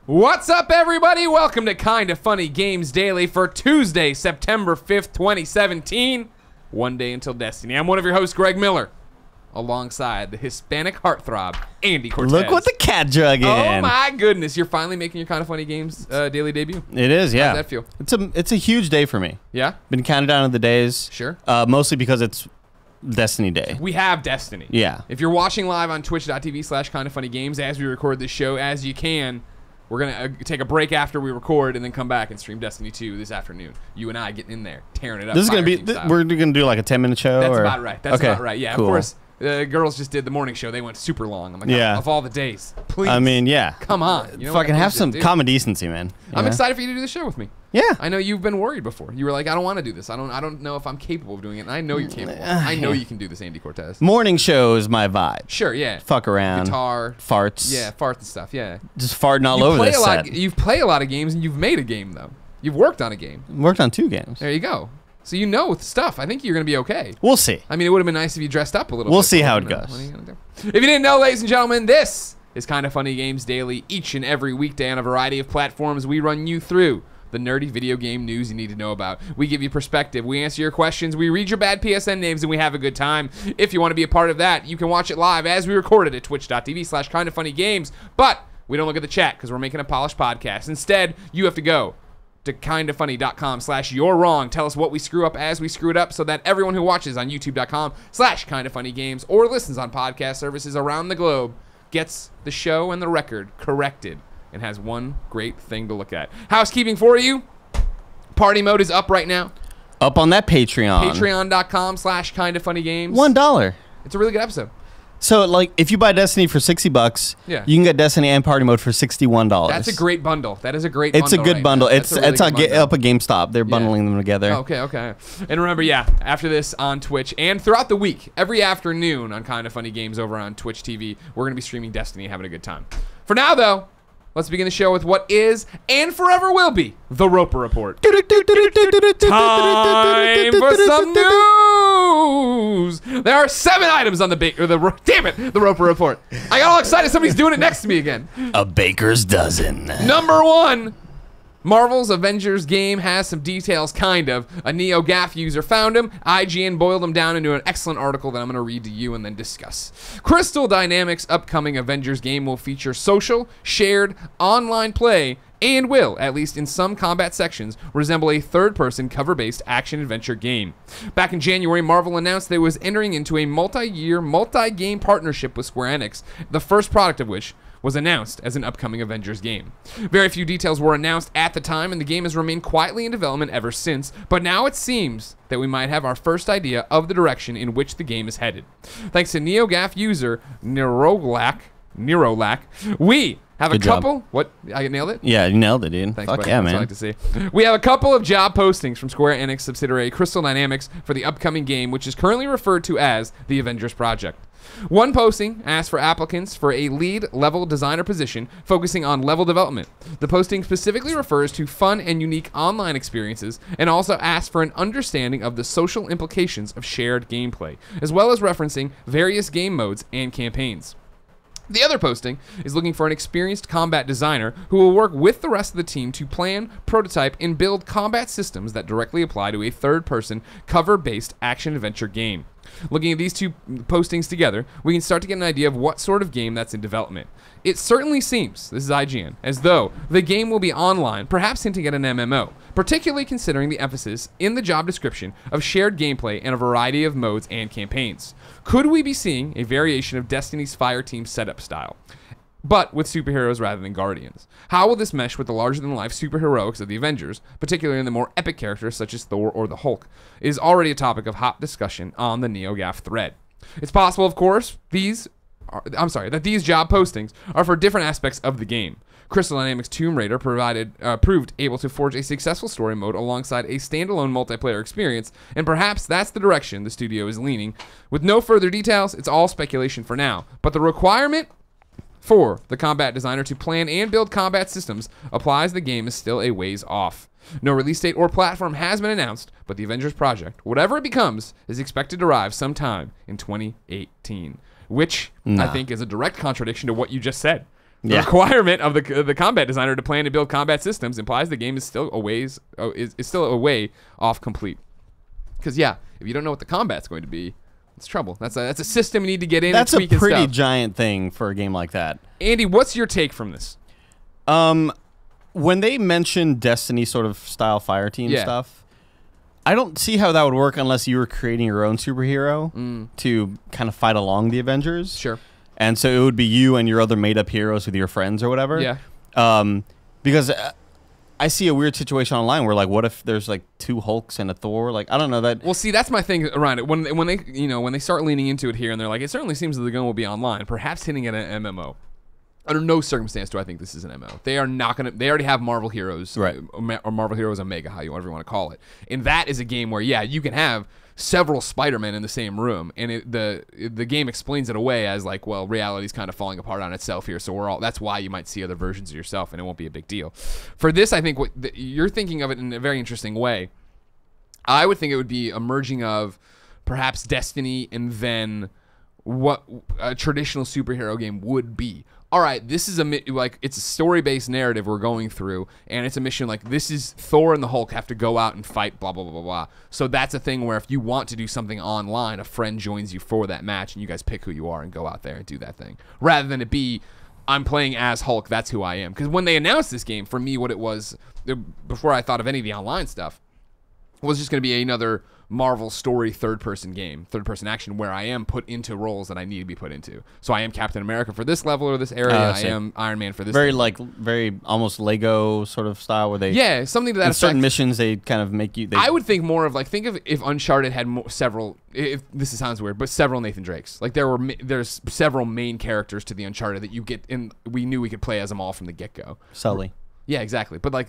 What's up, everybody? Welcome to Kinda Funny Games Daily for Tuesday, September 5th, 2017. One day until Destiny. I'm one of your hosts, Greg Miller, alongside the Hispanic heartthrob, Andy Cortez. Look what the cat drug in. Oh my goodness, you're finally making your Kinda Funny Games daily debut. It is, yeah. How does that feel? It's a huge day for me. Yeah? Been counting down the days. Sure. Mostly because it's Destiny Day. We have Destiny. Yeah. If you're watching live on twitch.tv/kindafunnygames as we record this show, as you can, we're going to take a break after we record and then come back and stream Destiny 2 this afternoon. You and I getting in there, tearing it up. This is going to be, we're going to do like a 10-minute show? That's or? about right. That's okay, about right. Yeah, cool. Of course. The girls just did the morning show. They went super long. I'm like, yeah. Of all the days, please. I mean, yeah. Come on. You know fucking have some common decency, man. I'm excited for you to do the show with me. Yeah. I know you've been worried before. You were like, I don't want to do this. I don't know if I'm capable of doing it. And I know you're capable. I know you can do this, Andy Cortez. Morning show is my vibe. Sure, yeah. Fuck around. Guitar. Farts. Yeah, farts and stuff, yeah. Just farting all over this set. You've played a lot of games, and you've made a game, though. You've worked on a game. Worked on 2 games. There you go. So you know stuff. I think you're going to be okay. We'll see. I mean, it would have been nice if you dressed up a little bit. We'll see how it goes. What are you gonna do? If you didn't know, ladies and gentlemen, this is Kinda Funny Games Daily. Each and every weekday on a variety of platforms, we run you through the nerdy video game news you need to know about. We give you perspective. We answer your questions. We read your bad PSN names, and we have a good time. If you want to be a part of that, you can watch it live as we record it at twitch.tv/kindafunnygames. But we don't look at the chat because we're making a polished podcast. Instead, you have to go to kindafunny.com/you're-wrong. Tell us what we screw up as we screw it up so that everyone who watches on youtube.com/kindafunnygames or listens on podcast services around the globe gets the show and the record corrected and has one great thing to look at. Housekeeping for you. Party mode is up right now. Up on that Patreon. Patreon.com/kindafunnygames. $1. It's a really good episode. So, like, if you buy Destiny for $60, yeah, you can get Destiny and Party Mode for $61. That's a great bundle. That is a great bundle. It's a good right bundle. Now. It's up at GameStop. They're bundling them together. Okay, okay. And remember, yeah, after this on Twitch and throughout the week, every afternoon on Kinda Funny Games over on Twitch TV, we're going to be streaming Destiny and having a good time. For now, though, let's begin the show with what is and forever will be the Roper Report. Time for some news. There are 7 items on the the Roper Report. I got all excited. Somebody's doing it next to me again. A baker's dozen. Number 1. Marvel's Avengers game has some details, kind of. A NeoGAF user found him. IGN boiled him down into an excellent article that I'm going to read to you and then discuss. Crystal Dynamics' upcoming Avengers game will feature social, shared, online play, and will, at least in some combat sections, resemble a third-person cover-based action-adventure game. Back in January, Marvel announced that it was entering into a multi-year, multi-game partnership with Square Enix, the first product of which was announced as an upcoming Avengers game. Very few details were announced at the time, and the game has remained quietly in development ever since, but now it seems that we might have our first idea of the direction in which the game is headed. Thanks to NeoGAF user Nerolac, we have a couple. What? I nailed it? Yeah, you nailed it, dude. Thanks, Fuck buddy. yeah, That's man. what I like to see. We have a couple of job postings from Square Enix subsidiary Crystal Dynamics for the upcoming game, which is currently referred to as the Avengers Project. One posting asked for applicants for a lead level designer position focusing on level development. The posting specifically refers to fun and unique online experiences and also asks for an understanding of the social implications of shared gameplay, as well as referencing various game modes and campaigns. The other posting is looking for an experienced combat designer who will work with the rest of the team to plan, prototype, and build combat systems that directly apply to a third-person, cover-based action-adventure game. Looking at these 2 postings together, we can start to get an idea of what sort of game that's in development. It certainly seems, this is IGN, as though the game will be online, perhaps hinting at an MMO, particularly considering the emphasis in the job description of shared gameplay and a variety of modes and campaigns. Could we be seeing a variation of Destiny's Fireteam setup style, but with superheroes rather than Guardians? How will this mesh with the larger-than-life superheroics of the Avengers, particularly in the more epic characters such as Thor or the Hulk, is already a topic of hot discussion on the NeoGAF thread. It's possible, of course, that these job postings are for different aspects of the game. Crystal Dynamics' Tomb Raider proved able to forge a successful story mode alongside a standalone multiplayer experience, and perhaps that's the direction the studio is leaning. With no further details, it's all speculation for now, but the requirement for the combat designer to plan and build combat systems applies the game is still a ways off. No release date or platform has been announced, but the Avengers Project, whatever it becomes, is expected to arrive sometime in 2018, which I think is a direct contradiction to what you just said. The requirement of the combat designer to plan and build combat systems implies the game is still a way off complete. Because if you don't know what the combat's going to be, it's trouble. That's a system you need to get in. That's and tweak a pretty stuff. giant thing for a game like that. Andy, what's your take from this? When they mentioned Destiny sort of style fire team stuff, I don't see how that would work unless you were creating your own superhero to kind of fight along the Avengers. Sure. And so it would be you and your other made-up heroes with your friends or whatever. Yeah. Because I see a weird situation online where, like, what if there's like 2 Hulks and a Thor? Like, I don't know that. Well, see, that's my thing around it. When they start leaning into it here, and they're like, it certainly seems that the game will be online, perhaps hitting at an MMO. Under no circumstance do I think this is an MMO. They are not gonna. They already have Marvel Heroes, right? Or Marvel Heroes Omega, however you want to call it. And that is a game where you can have several Spider-Men in the same room, and the game explains it away as like, well, reality's kind of falling apart on itself here, so that's why you might see other versions of yourself, and it won't be a big deal. For this, I think you're thinking of it in a very interesting way. I would think it would be a merging of perhaps Destiny and then what a traditional superhero game would be. All right, this is it's a story-based narrative we're going through, and it's a mission like this is Thor and the Hulk have to go out and fight, blah, blah, blah, blah, blah. So that's a thing where if you want to do something online, a friend joins you for that match, and you guys pick who you are and go out there and do that thing. Rather than it be, I'm playing as Hulk, that's who I am. Because when they announced this game, for me, what it was, before I thought of any of the online stuff, was just going to be another Marvel story third-person game, third-person action, where I am put into roles that I need to be put into. So I am Captain America for this level or this area. I am Iron Man for this. Very almost Lego sort of style where they something to that in effect. certain missions they kind of make you. I would think more of think of if Uncharted had several. If this sounds weird, but several Nathan Drakes. Like there's several main characters to the Uncharted that you get, and we knew we could play as them all from the get-go. Sully. Yeah, exactly. But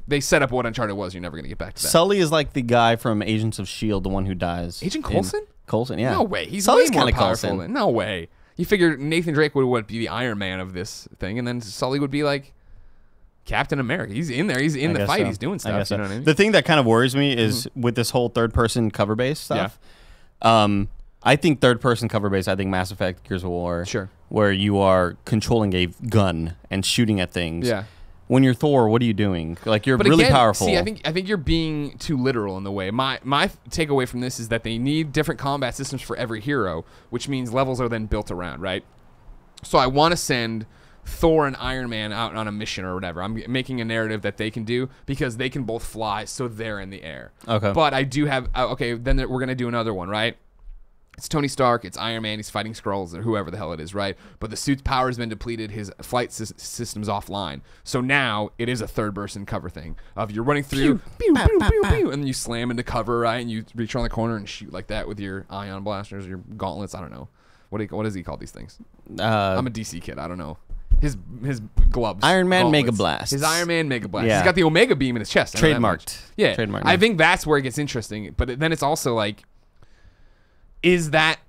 they set up what Uncharted was. You're never gonna get back to that. Sully is like the guy from Agents of S.H.I.E.L.D., the one who dies. Agent Coulson? Coulson, yeah. No way. He's Sully's way more powerful. Coulson. No way. You figure Nathan Drake would be the Iron Man of this thing, and then Sully would be like Captain America. He's in there. He's in the fight. So. He's doing stuff. You know what I mean? The thing that kind of worries me is with this whole third-person cover-based stuff. Yeah. I think third-person cover-based. I think Mass Effect, Gears of War. Sure. Where you are controlling a gun and shooting at things. Yeah. When you're Thor, what are you doing? Like you're really powerful. See, I think you're being too literal in the way. My takeaway from this is that they need different combat systems for every hero, which means levels are then built around, right? So I want to send Thor and Iron Man out on a mission or whatever. I'm making a narrative that they can do because they can both fly, so they're in the air. Okay. But I do have then we're gonna do another one, right? It's Tony Stark, it's Iron Man, he's fighting Skrulls or whoever the hell it is, right? But the suit's power has been depleted, his flight system's offline. So now it is a third-person cover thing of you're running through, pew, pew, pew, pew, and then you slam into cover, right? And you reach around the corner and shoot like that with your ion blasters, your gauntlets, I don't know. What does he call these things? I'm a DC kid, I don't know. His gloves. Iron Man gauntlets. Mega Blast. His Iron Man Mega Blast. Yeah. He's got the Omega beam in his chest. Trademarked. Yeah. Trademarked. I think that's where it gets interesting. But then it's also like, is that...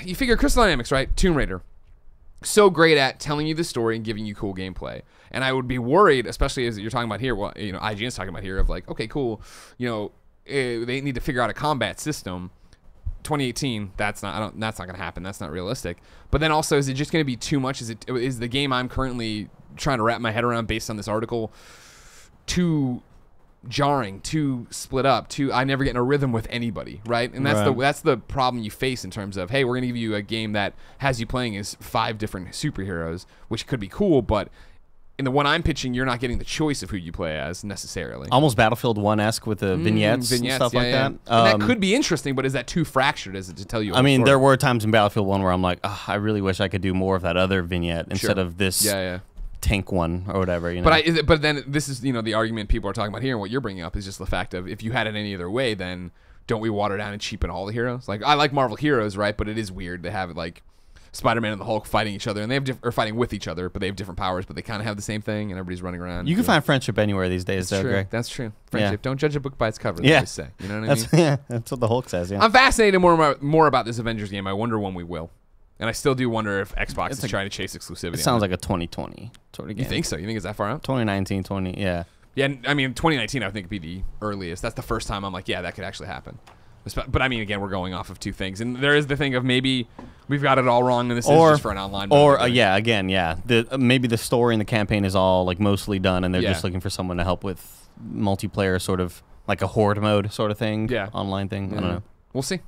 You figure Crystal Dynamics, right? Tomb Raider. So great at telling you the story and giving you cool gameplay. And I would be worried, especially as you're talking about here, well, IGN's talking about here of like, okay, cool. They need to figure out a combat system. 2018, that's not going to happen. That's not realistic. But then also, is it just going to be too much? Is the game I'm currently trying to wrap my head around based on this article too jarring, too split up, I never get in a rhythm with anybody, right? And that's the problem you face in terms of, hey, we're gonna give you a game that has you playing as 5 different superheroes, which could be cool, but in the one I'm pitching, you're not getting the choice of who you play as necessarily. Almost Battlefield 1-esque with the vignettes and stuff like that. And that could be interesting, but is that too fractured as it to tell you? I mean, there were times in Battlefield 1 where I'm like, I really wish I could do more of that other vignette instead of this. Tank one or whatever, But then this is the argument people are talking about here, and what you're bringing up is just the fact of if you had it any other way, then don't we water down and cheapen all the heroes? Like I like Marvel heroes, right? But it is weird to have like Spider-Man and the Hulk fighting each other, and they have or fighting with each other, but they have different powers, but they kind of have the same thing, and everybody's running around. You can find friendship anywhere these days, though, Greg. That's true. Friendship. Don't judge a book by its cover. They always say. You know what I mean? Yeah, that's what the Hulk says. Yeah. I'm fascinated more about this Avengers game. I wonder when we will. And I still do wonder if Xbox is trying to chase exclusivity. It sounds like a 2020 sort of game. You think so? You think it's that far out? 2019, yeah. Yeah, I mean, 2019 I think would be the earliest. That's the first time I'm like, yeah, that could actually happen. But I mean, again, we're going off of 2 things. And there is the thing of maybe we've got it all wrong, and this is just for an online mode. Or maybe the story and the campaign is all like mostly done, and they're just looking for someone to help with multiplayer, sort of like a horde mode sort of thing. Yeah, online thing. I don't know. We'll see.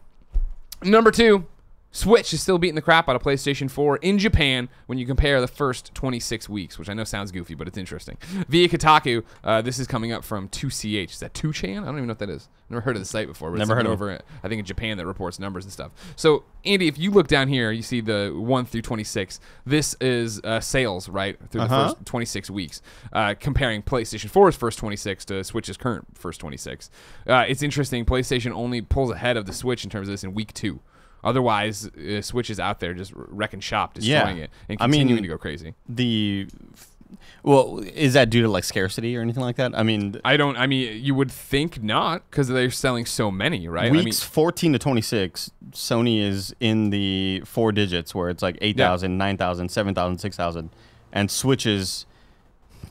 Number 2. Switch is still beating the crap out of PlayStation 4 in Japan when you compare the first 26 weeks, which I know sounds goofy, but it's interesting. Via Kotaku, this is coming up from 2CH. Is that 2chan? I don't even know what that is. Never heard of the site before. But Never heard of it. Over, I think, in Japan that reports numbers and stuff. So, Andy, if you look down here, you see the 1 through 26. This is sales, right, through the first 26 weeks, comparing PlayStation 4's first 26 to Switch's current first 26. It's interesting. PlayStation only pulls ahead of the Switch in terms of this in week 2. Otherwise, Switch is out there just wrecking shop, destroying it, and continuing to go crazy. Well, is that due to like scarcity or anything like that? I mean, you would think not, because they're selling so many, right? Weeks 14 to 26, Sony is in the 4 digits where it's like 8,000, 9,000, 7,000, 6,000, and Switch is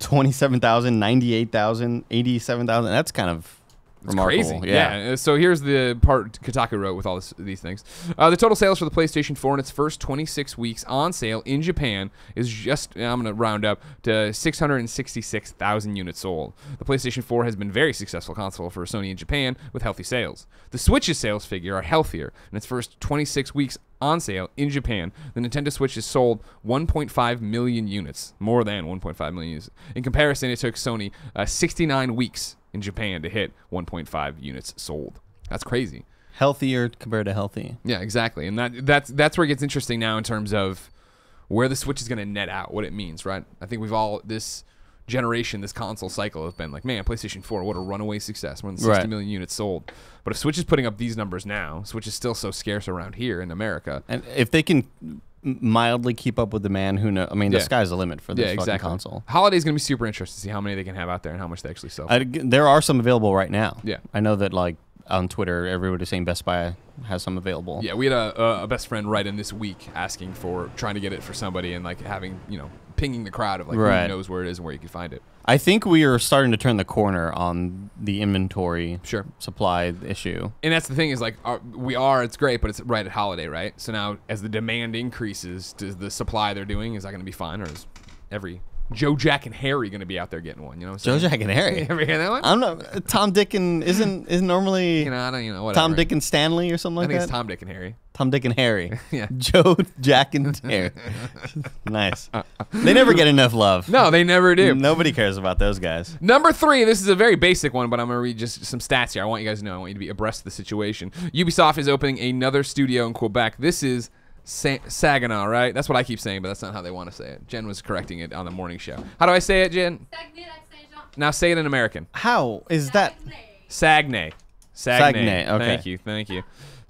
27,000, 98,000, 87,000. That's kind of It's remarkable. Crazy. Yeah. So here's the part Kotaku wrote with all these things. The total sales for the PlayStation 4 in its first 26 weeks on sale in Japan is just, I'm going to round up, to 666,000 units sold. The PlayStation 4 has been a very successful console for Sony in Japan with healthy sales. The Switch's sales figure are healthier. In its first 26 weeks on sale in Japan, the Nintendo Switch has sold 1.5 million units, more than 1.5 million units. In comparison, it took Sony 69 weeks in Japan to hit 1.5 units sold. That's crazy. Healthier compared to healthy. Yeah, exactly. And that's where it gets interesting now in terms of where the Switch is going to net out, what it means, right? I think we've all, this generation, this console cycle, has been like, man, PlayStation 4, what a runaway success. More than 60 million units sold. But if Switch is putting up these numbers now, Switch is still so scarce around here in America. And if they can mildly keep up with demand, who knows? I mean, the sky's the limit for this fucking console. Holiday's going to be super interesting to see how many they can have out there and how much they actually sell. There are some available right now. Yeah. I know that, like, on Twitter, everybody's saying Best Buy has some available. Yeah, we had a best friend write in this week asking for, trying to get it for somebody and, like, having, pinging the crowd of, like, who knows where it is and where you can find it. I think we are starting to turn the corner on the inventory supply issue. And that's the thing is, like, it's great, but it's right at holiday, right? So now as the demand increases, does the supply they're doing, is that going to be fine, or is every Joe, Jack, and Harry going to be out there getting one? You know what I'm saying? Joe, Jack, and Harry. Ever hear that one? I'm not. Tom, Dick, and isn't normally. I don't. Whatever. Tom, Dick, and Stanley or something like that. I think it's Tom, Dick, and Harry. Tom, Dick, and Harry. Yeah. Joe, Jack, and Harry. Nice. They never get enough love. No, they never do. Nobody cares about those guys. Number 3. This is a very basic one, but I'm going to read just some stats here. I want you guys to know. I want you to be abreast of the situation. Ubisoft is opening another studio in Quebec. This is Saginaw, right? That's what I keep saying, but that's not how they want to say it. Jen was correcting it on the morning show. How do I say it, Jen? Now say it in American. How is that? Saguenay. Saguenay. Okay. Thank you.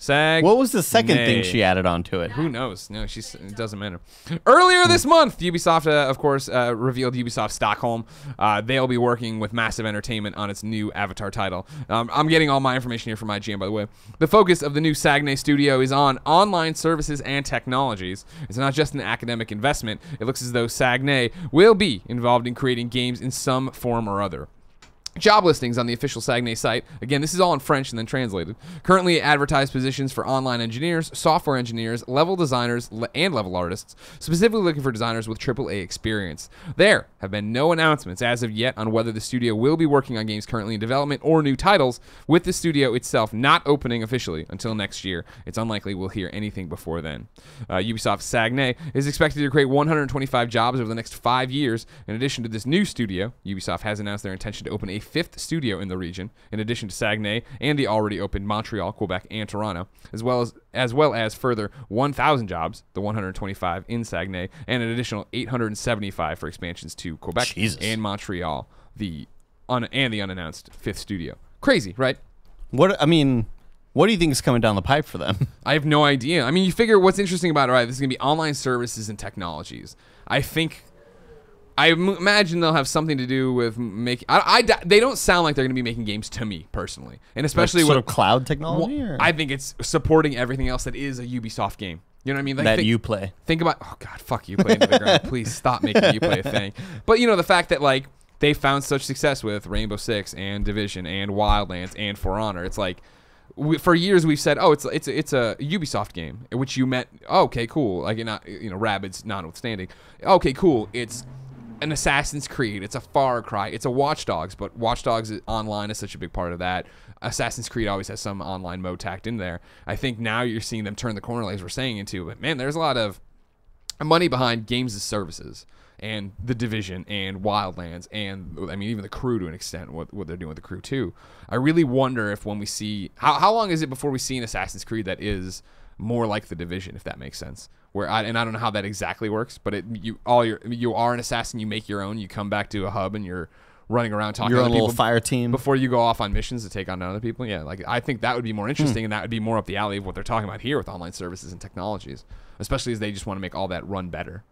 What was the second thing she added onto it? Who knows? No, it doesn't matter. Earlier this month, Ubisoft, of course, revealed Ubisoft Stockholm. They'll be working with Massive Entertainment on its new Avatar title. I'm getting all my information here from IGN, by the way. The focus of the new Saguenay studio is on online services and technologies. It's not just an academic investment. It looks as though Saguenay will be involved in creating games in some form or other. Job listings on the official Saguenay site. Again, this is all in French and then translated. Currently advertised positions for online engineers, software engineers, level designers, and level artists, specifically looking for designers with AAA experience. There have been no announcements as of yet on whether the studio will be working on games currently in development or new titles, with the studio itself not opening officially until next year. It's unlikely we'll hear anything before then. Ubisoft Saguenay is expected to create 125 jobs over the next 5 years. In addition to this new studio, Ubisoft has announced their intention to open a 5th studio in the region, in addition to Saguenay and the already opened Montreal, Quebec, and Toronto, as well as further 1,000 jobs, the 125 in Saguenay, and an additional 875 for expansions to Quebec and Montreal, the unannounced 5th studio. Crazy, right? What do you think is coming down the pipe for them? I have no idea. I mean, you figure what's interesting about it, right? This is going to be online services and technologies. I imagine they'll have something to do with making. They don't sound like they're going to be making games to me personally, and especially like sort of cloud technology. I think it's supporting everything else that is a Ubisoft game. You know what I mean? Like, that you play. Think about. Oh God, fuck you play into the ground. Please stop making you play a thing. But the fact that like they found such success with Rainbow Six and Division and Wildlands and For Honor. It's like for years we've said, oh, it's a Ubisoft game, which you meant, oh, okay, cool, like not, Rabbids notwithstanding, okay, cool, it's an Assassin's Creed, it's a Far Cry, it's a Watch Dogs, but Watch Dogs online is such a big part of that. Assassin's Creed always has some online mode tacked in there. I think now you're seeing them turn the corner, like we're saying, into, but man, there's a lot of money behind games as services. And The Division and Wildlands and, I mean, even The Crew to an extent, what they're doing with The Crew too. I really wonder if when we see, how long is it before we see an Assassin's Creed that is more like The Division, if that makes sense? I don't know how that exactly works, but you are an assassin, you make your own, you come back to a hub and you're running around talking to other people. Your little fire team. Before you go off on missions to take on other people. Yeah, like I think that would be more interesting and that would be more up the alley of what they're talking about here with online services and technologies, especially as they just want to make all that run better.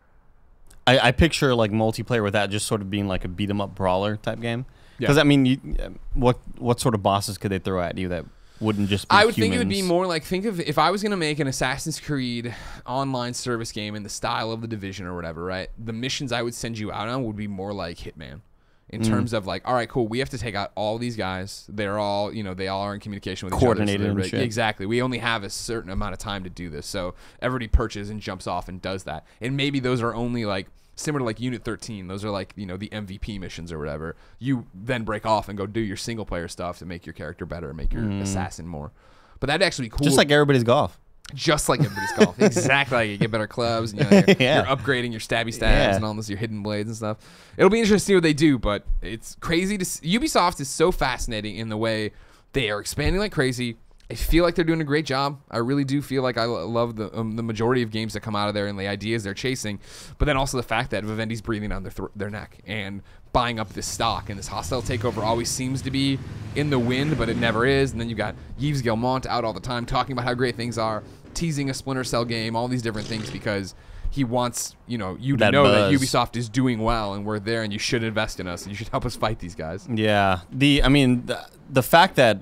I picture like multiplayer with that just sort of being like a beat 'em up brawler type game. Because Yeah. I mean, what sort of bosses could they throw at you that wouldn't just be I would humans? think it would be more like, think of if I was going to make an Assassin's Creed online service game in the style of The Division or whatever, right? The missions I would send you out on would be more like Hitman. In terms of like, all right, cool, we have to take out all these guys. They're all, they all are in communication with each other. Coordinated and shit. Exactly. We only have a certain amount of time to do this. So everybody perches and jumps off and does that. And maybe those are only like, similar to like Unit 13. Those are like, the MVP missions or whatever. You then break off and go do your single player stuff to make your character better, make your assassin more. But that'd actually be cool. Just like everybody's golf. Just like everybody's golf. Exactly. Like you get better clubs. And, you're upgrading your stabby stabs and all this, your hidden blades and stuff. It'll be interesting to see what they do, but it's crazy to see. Ubisoft is so fascinating in the way they are expanding like crazy. I feel like they're doing a great job. I really do feel like I love the majority of games that come out of there and the ideas they're chasing, but then also the fact that Vivendi's breathing down their neck and buying up this stock, and this hostile takeover always seems to be in the wind, but it never is. And then you got Yves Guillemot out all the time talking about how great things are, teasing a Splinter Cell game, all these different things because he wants you to know that Ubisoft is doing well and we're there and you should invest in us and you should help us fight these guys. Yeah. The fact that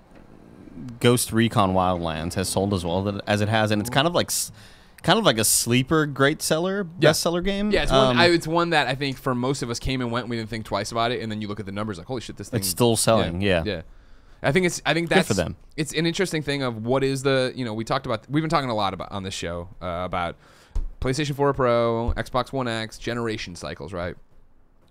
Ghost Recon Wildlands has sold as well as it has, and it's kind of like a sleeper bestseller game. Yeah, it's one that I think for most of us came and went, and we didn't think twice about it, and then you look at the numbers like, holy shit, this thing it's still selling. Yeah. I think that's good for them. It's an interesting thing of what is we've been talking a lot about on this show about PlayStation 4 Pro, Xbox One X, generation cycles, right?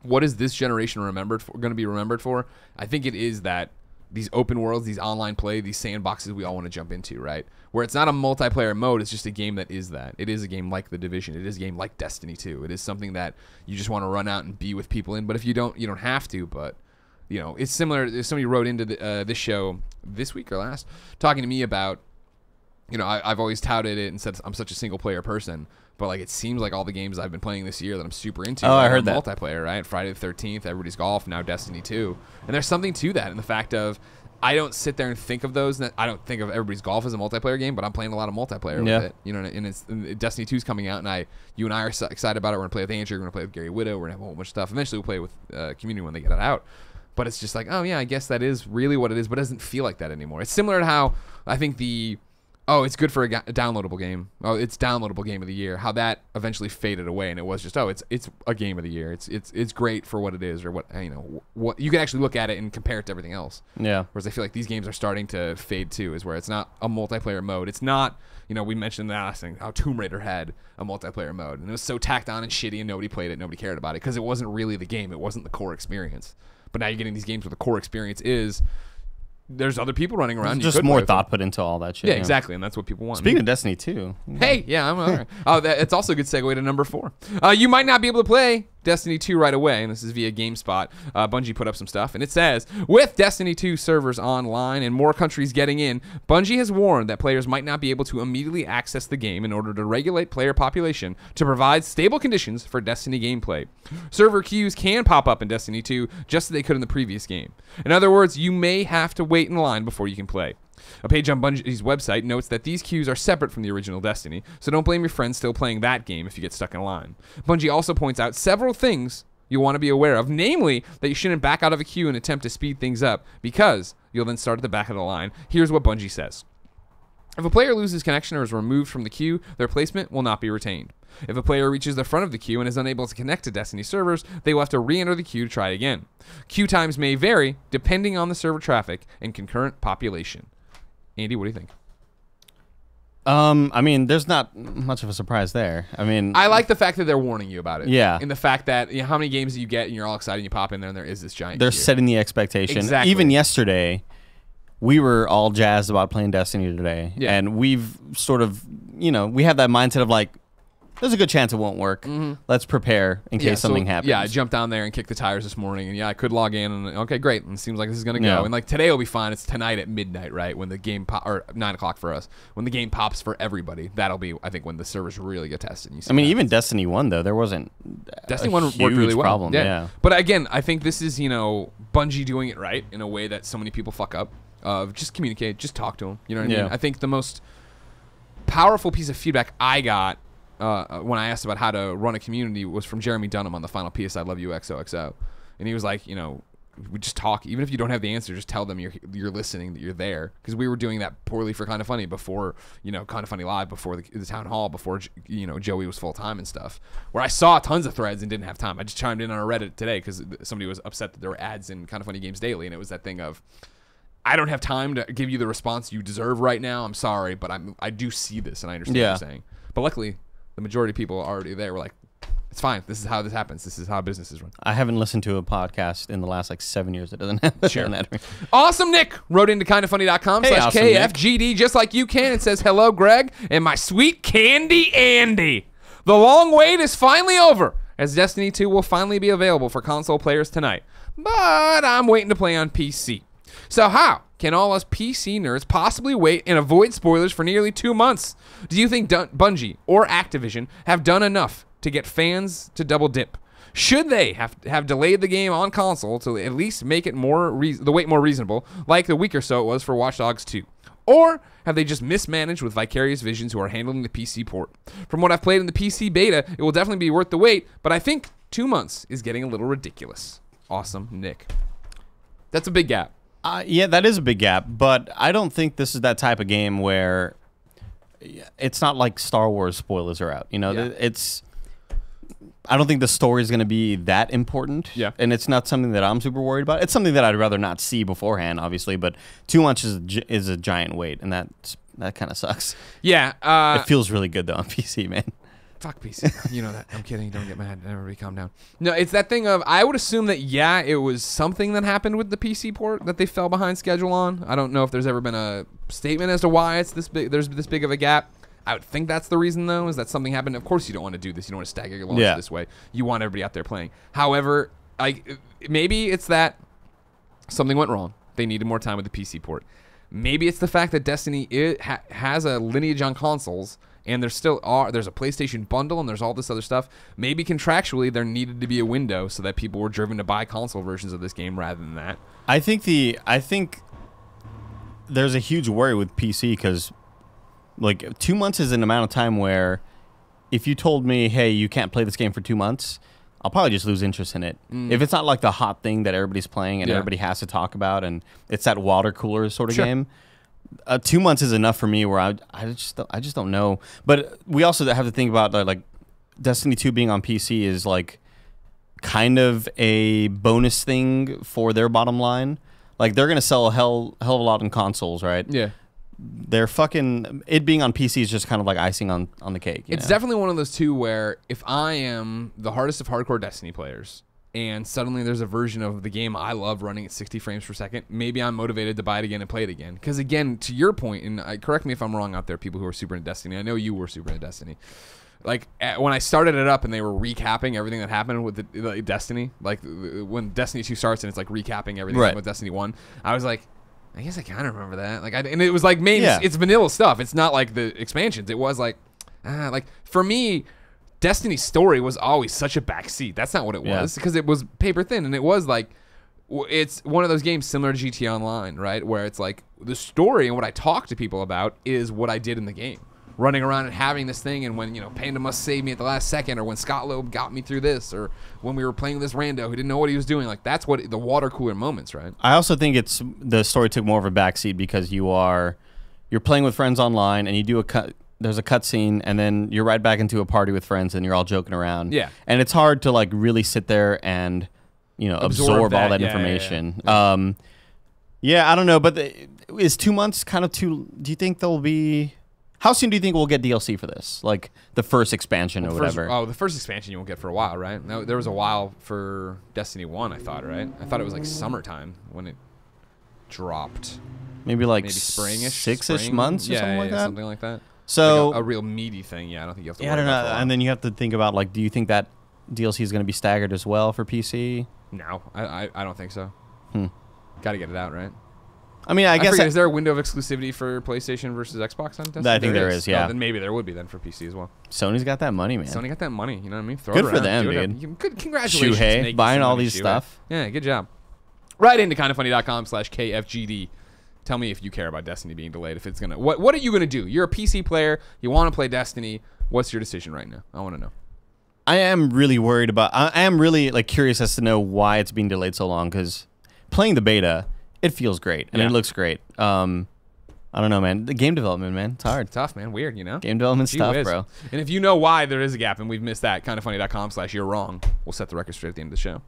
What is this generation going to be remembered for? I think it is that these open worlds, these online play, these sandboxes we all want to jump into, right? Where it's not a multiplayer mode, it's just a game that is that. It is a game like The Division. It is a game like Destiny 2. It is something that you just want to run out and be with people in. But if you don't have to. But, it's similar. Somebody wrote into this show this week or last talking to me about, I've always touted it and said I'm such a single-player person. But, like, it seems like all the games I've been playing this year that I'm super into I heard that. Multiplayer, right? Friday the 13th, Everybody's Golf, now Destiny 2. And there's something to that in the fact of I don't sit there and think of those. I don't think of Everybody's Golf as a multiplayer game, but I'm playing a lot of multiplayer with it. And Destiny 2 is coming out, and you and I are excited about it. We're going to play with Andrew. We're going to play with Gary Widow. We're going to have a whole bunch of stuff. Eventually, we'll play with Community when they get it out. But it's just like, oh, yeah, I guess that is really what it is, but it doesn't feel like that anymore. It's similar to how I think it's good for a downloadable game. Oh, it's downloadable game of the year. How that eventually faded away, and it was just, it's a game of the year. It's great for what it is, or what you can actually look at it and compare it to everything else. Yeah. Whereas I feel like these games are starting to fade too, is where it's not a multiplayer mode. It's not, we mentioned the last thing how Tomb Raider had a multiplayer mode, and it was so tacked on and shitty, and nobody played it, nobody cared about it because it wasn't really the game. It wasn't the core experience. But now you're getting these games where the core experience is. There's other people running around. Just more thought put into all that shit. Yeah, exactly, and that's what people want. Speaking of Destiny 2. Hey, yeah, I'm all right. It's also a good segue to number 4. You might not be able to play Destiny 2 right away, and this is via GameSpot. Bungie put up some stuff, and it says, with Destiny 2 servers online and more countries getting in, Bungie has warned that players might not be able to immediately access the game in order to regulate player population to provide stable conditions for Destiny gameplay. Server queues can pop up in Destiny 2 just as they could in the previous game. In other words, you may have to wait in line before you can play. A page on Bungie's website notes that these queues are separate from the original Destiny, so don't blame your friends still playing that game if you get stuck in line. Bungie also points out several things you want to be aware of, namely that you shouldn't back out of a queue and attempt to speed things up because you'll then start at the back of the line. Here's what Bungie says. If a player loses connection or is removed from the queue, their placement will not be retained. If a player reaches the front of the queue and is unable to connect to Destiny servers, they will have to re-enter the queue to try again. Queue times may vary depending on the server traffic and concurrent population. Andy, what do you think? I mean, there's not much of a surprise there. I mean, I like the fact that they're warning you about it. Yeah. And the fact that how many games that you get and you're all excited and you pop in there and there is this giant they're queue. setting the expectation. Exactly. Even yesterday, we were all jazzed about playing Destiny today. Yeah. And we've sort of, we have that mindset of like, there's a good chance it won't work. Let's prepare in case something happens. Yeah, I jumped down there and kicked the tires this morning, and I could log in, and okay, great. And it seems like this is going to go. Yeah. And like today will be fine. It's tonight at midnight, right? When the game or 9 o'clock for us. When the game pops for everybody, that'll be, I think, when the servers really get tested. And you see I mean, even Destiny 1, though, there wasn't Destiny 1 worked really well. Problem. Yeah. But again, I think this is, Bungie doing it right in a way that so many people fuck up. Of just communicate, just talk to them. You know what I mean? I think the most powerful piece of feedback I got when I asked about how to run a community was from Jeremy Dunham on the final PS I Love You XOXO. And he was like, we just talk. Even if you don't have the answer, just tell them you're listening, that you're there. Because we were doing that poorly for Kind of Funny before, Kind of Funny Live, before the town hall, before, Joey was full-time and stuff. Where I saw tons of threads and didn't have time. I just chimed in on a Reddit today because somebody was upset that there were ads in Kind of Funny Games Daily. And it was that thing of, I don't have time to give you the response you deserve right now. I'm sorry, but I do see this and I understand what you're saying. But luckily, the majority of people already there were like, it's fine. This is how this happens. This is how business is run. I haven't listened to a podcast in the last 7 years that doesn't have that. Awesome Nick wrote into kindoffunny.com/KFGD just like you can. It says, hello, Greg, and my sweet candy Andy. The long wait is finally over, as Destiny 2 will finally be available for console players tonight. But I'm waiting to play on PC. So how can all us PC nerds possibly wait and avoid spoilers for nearly 2 months? Do you think Bungie or Activision have done enough to get fans to double dip? Should they have delayed the game on console to at least make it the wait more reasonable, like the week or so it was for Watch Dogs 2? Or have they just mismanaged with Vicarious Visions who are handling the PC port? From what I've played in the PC beta, it will definitely be worth the wait, but I think 2 months is getting a little ridiculous. Awesome Nick. That's a big gap. Yeah, that is a big gap, but I don't think this is that type of game where it's not like Star Wars spoilers are out. I don't think the story is going to be that important. Yeah. And it's not something that I'm super worried about. It's something that I'd rather not see beforehand, obviously, but 2 months is a giant wait, and that kind of sucks. Yeah. It feels really good, though, on PC, man. Fuck PC. You know that. I'm kidding. Don't get mad. Everybody calm down. No, it's that thing of, I would assume that, it was something that happened with the PC port that they fell behind schedule on. I don't know if there's ever been a statement as to why it's this big. There's this big of a gap. I would think that's the reason, though, is that something happened. Of course, you don't want to do this. You don't want to stagger your launch this way. You want everybody out there playing. However, maybe it's that something went wrong. They needed more time with the PC port. Maybe it's the fact that Destiny has a lineage on consoles, and there's a PlayStation bundle, and there's all this other stuff. Maybe contractually there needed to be a window so that people were driven to buy console versions of this game rather than that. I think there's a huge worry with PC because, 2 months is an amount of time where if you told me, hey, you can't play this game for 2 months, I'll probably just lose interest in it. If it's not like the hot thing that everybody's playing and everybody has to talk about, and it's that water cooler sort of game, 2 months is enough for me. Where I just don't know. But we also have to think about Destiny 2 being on PC is kind of a bonus thing for their bottom line. They're gonna sell a hell of a lot in consoles, right? Yeah. They're it being on PC is just kind of like icing on the cake. It's definitely one of those two where if I am the hardest of hardcore Destiny players and suddenly there's a version of the game I love running at 60 frames per second, maybe I'm motivated to buy it again and play it again. Because again, to your point, and correct me if I'm wrong out there, people who are super into Destiny. I know you were super into Destiny. When I started it up and they were recapping everything that happened with the Destiny, when Destiny 2 starts and it's recapping everything with Destiny 1, I was like, I guess I kind of remember that. And it was it's vanilla stuff. It's not like the expansions. It was for me, Destiny's story was always such a backseat. That's not what it was, because it was paper thin, and it was it's one of those games similar to GTA Online, right? Where it's the story and what I talk to people about is what I did in the game. Running around and having this thing, and when Panda must save me at the last second, or when Scott Loeb got me through this, or when we were playing with this rando who didn't know what he was doing, that's what the water cooler moments, right? I also think the story took more of a backseat because you're playing with friends online, and you do there's a cutscene, and then you're right back into a party with friends, and you're all joking around. Yeah, and it's hard to really sit there and absorb all that information. Yeah. Yeah, I don't know, but is 2 months kind of too? Do you think there'll be? How soon do you think we'll get DLC for this? Like the first expansion or whatever? The first expansion you won't get for a while, right? No, there was a while for Destiny 1, I thought, right? I thought it was like summertime when it dropped. Maybe like spring-ish? six-ish months or something like that? Something like that. So like a real meaty thing, yeah. I don't think you have to. I don't know. And then you have to think about like, do you think that DLC is going to be staggered as well for PC? No, I don't think so. Hmm. Got to get it out, right? I mean, I guess is there a window of exclusivity for PlayStation versus Xbox on Destiny? I think there is, yeah. Oh, then maybe there would be then for PC as well. Sony's got that money, man. Sony got that money, you know what I mean? Throw Good it for around, them, dude. Good, congratulations. Shuhei, buying all these stuff. Yeah, good job. Right into kindoffunny.com/KFGD. Tell me if you care about Destiny being delayed. If it's gonna, what are you gonna do? You're a PC player. You want to play Destiny. What's your decision right now? I want to know. I am really worried about. I am really like curious as to know why it's being delayed so long. Because playing the beta, it feels great and it looks great. I don't know, man. The game development, man, it's hard. Tough, man. Weird, you know? Game development's tough, bro. And if you know why there is a gap and we've missed that, kindoffunny.com/you're wrong. We'll set the record straight at the end of the show.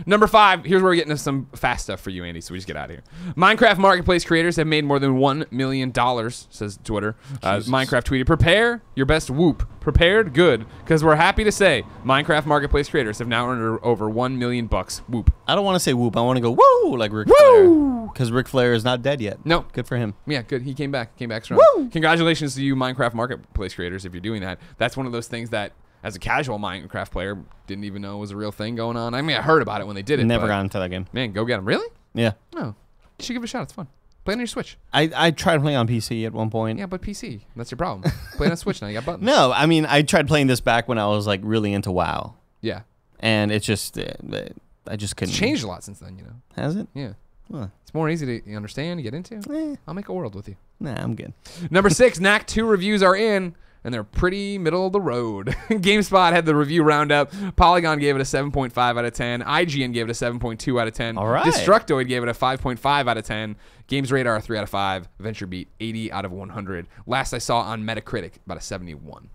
Number 5, here's where we're getting to some fast stuff for you, Andy, so we just get out of here. Minecraft Marketplace creators have made more than $1 million, says Twitter. Minecraft tweeted, prepare your best whoop. Prepared? Good. Because we're happy to say Minecraft Marketplace creators have now earned over $1 million. Whoop. I don't want to say whoop. I want to go woo like Ric Flair. Because Ric Flair is not dead yet. No. Good for him. Yeah, good. He came back. Came back strong. Woo! Congratulations to you Minecraft Marketplace creators if you're doing that. That's one of those things that as a casual Minecraft player, didn't even know it was a real thing going on. I mean, I heard about it when they did it. Never got into that game. Man, go get them. Really? Yeah. No. You should give it a shot. It's fun. Play on your Switch. I tried playing on PC at one point. Yeah, but PC. That's your problem. Play on a Switch now. You got buttons. No, I mean, I tried playing this back when I was like really into WoW. Yeah. And it's just, I just couldn't. It's changed a lot since then, you know. Has it? Yeah. Huh. It's more easy to understand, to get into. I'll make a world with you. Nah, I'm good. Number 6, Knack 2 reviews are in, and they're pretty middle of the road. GameSpot had the review roundup. Polygon gave it a 7.5 out of 10. IGN gave it a 7.2 out of 10. All right. Destructoid gave it a 5.5 out of 10. Games Radar, 3 out of 5. VentureBeat, 80 out of 100. Last I saw on Metacritic, about a 71.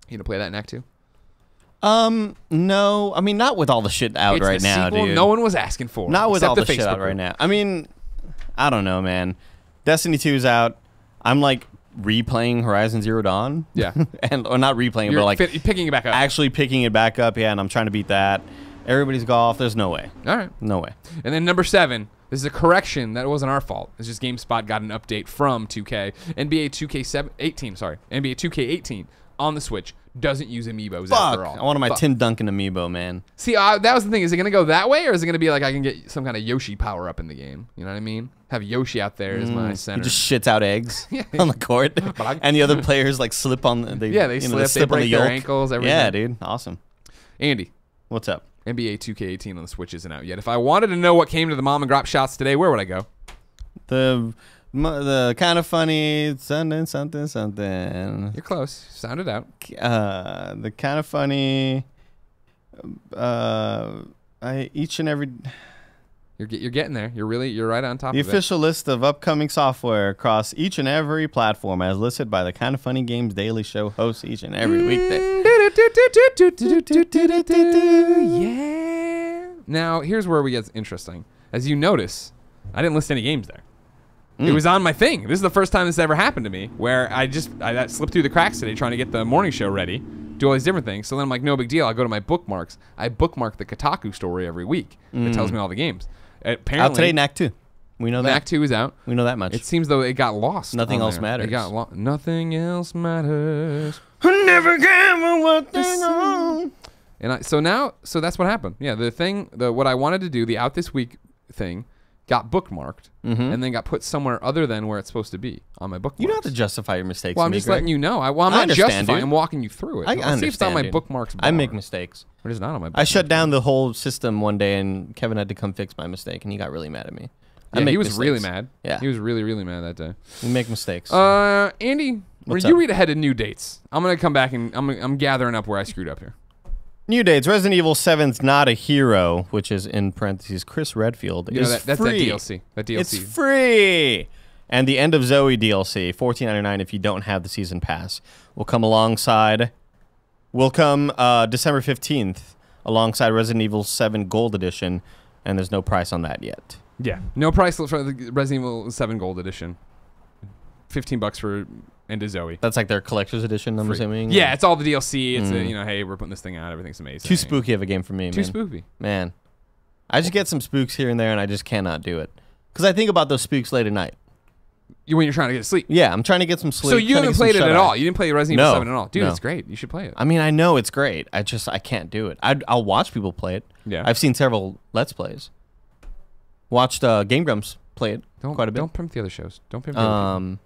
You gonna play that Knack 2? No. I mean, not with all the shit out It's right the now, sequel dude. no one was asking for. Not with all the shit Facebook out right group. now. I mean, I don't know, man. Destiny 2's out. I'm like replaying Horizon Zero Dawn. Yeah. Or not replaying, You're but like picking it back up. actually picking it back up. Yeah, and I'm trying to beat that. Everybody's golf. There's no way. All right. No way. And then number 7, this is a correction. That wasn't our fault. It's just GameSpot got an update from 2K. NBA 2K18 on the Switch doesn't use amiibos after all. I wanted my Tim Duncan amiibo, man. See, that was the thing. Is it going to go that way, or is it going to be like I can get some kind of Yoshi power up in the game? You know what I mean? Have Yoshi out there as my center. He just shits out eggs on the court. And the other players like slip on the they slip, they break their ankles, everything. Yeah, dude. Awesome. Andy. What's up? NBA 2K18 on the Switch isn't out yet. If I wanted to know what came to the mom and grop shots today, where would I go? The kind of funny something. You're close. Sound it out. The kind of funny. Each and every. You're getting there. You're right on top The of it. official list of upcoming software across each and every platform, as listed by the Kind of Funny Games Daily Show hosts each and every weekday. Yeah. Now here's where we get interesting. As you notice, I didn't list any games there. It was on my thing. This is the first time this ever happened to me, where I slipped through the cracks today trying to get the morning show ready, do all these different things. So then I'm like, no big deal. I'll go to my bookmarks. I bookmark the Kotaku story every week. It tells me all the games. Apparently, Out today, Knack 2. We know that. Knack 2 is out. We know that much. It seems though it got lost. Nothing else matters. It got nothing else matters. I never gave what they know. And so that's what happened. Yeah, what I wanted to do, the out this week thing, got bookmarked and then got put somewhere other than where it's supposed to be on my bookmarks. You don't have to justify your mistakes. Well, I'm just letting you know. I'm not justifying. I'm walking you through it. I see if it's on my dude. bookmarks bar. I make mistakes. But it's not on my bookmarks. I shut down the whole system one day, and Kevin had to come fix my mistake, and he got really mad at me. Yeah, he was really mad. Yeah. He was really, really mad that day. We make mistakes. Andy, What's you up? read ahead of new dates. I'm going to come back, and I'm gathering up where I screwed up here. New dates. Resident Evil 7's Not a Hero, which is in parentheses Chris Redfield, You know, is that's free. that DLC. That DLC. It's free. And the End of Zoe DLC, $14.99 if you don't have the season pass, will come December 15th alongside Resident Evil 7 Gold Edition, and there's no price on that yet. Yeah, no price for the Resident Evil 7 Gold Edition. $15 for Into Zoe. That's like their collector's edition, I'm assuming. Yeah, it's all the DLC. It's you know, hey, we're putting this thing out. Everything's amazing. Too spooky of a game for me, Too man. spooky. Man, I just get some spooks here and there, and I just cannot do it because I think about those spooks late at night. When you're trying to get to sleep. Yeah, I'm trying to get some sleep. So you haven't played it at all? You didn't play Resident Evil 7 at all? Dude, no. it's great. You should play it. I mean, I know it's great. I can't do it. I'll watch people play it. Yeah. I've seen several Let's Plays. Watched Game Grumps play it quite a bit. Don't pimp the other shows. Don't pimp the other people.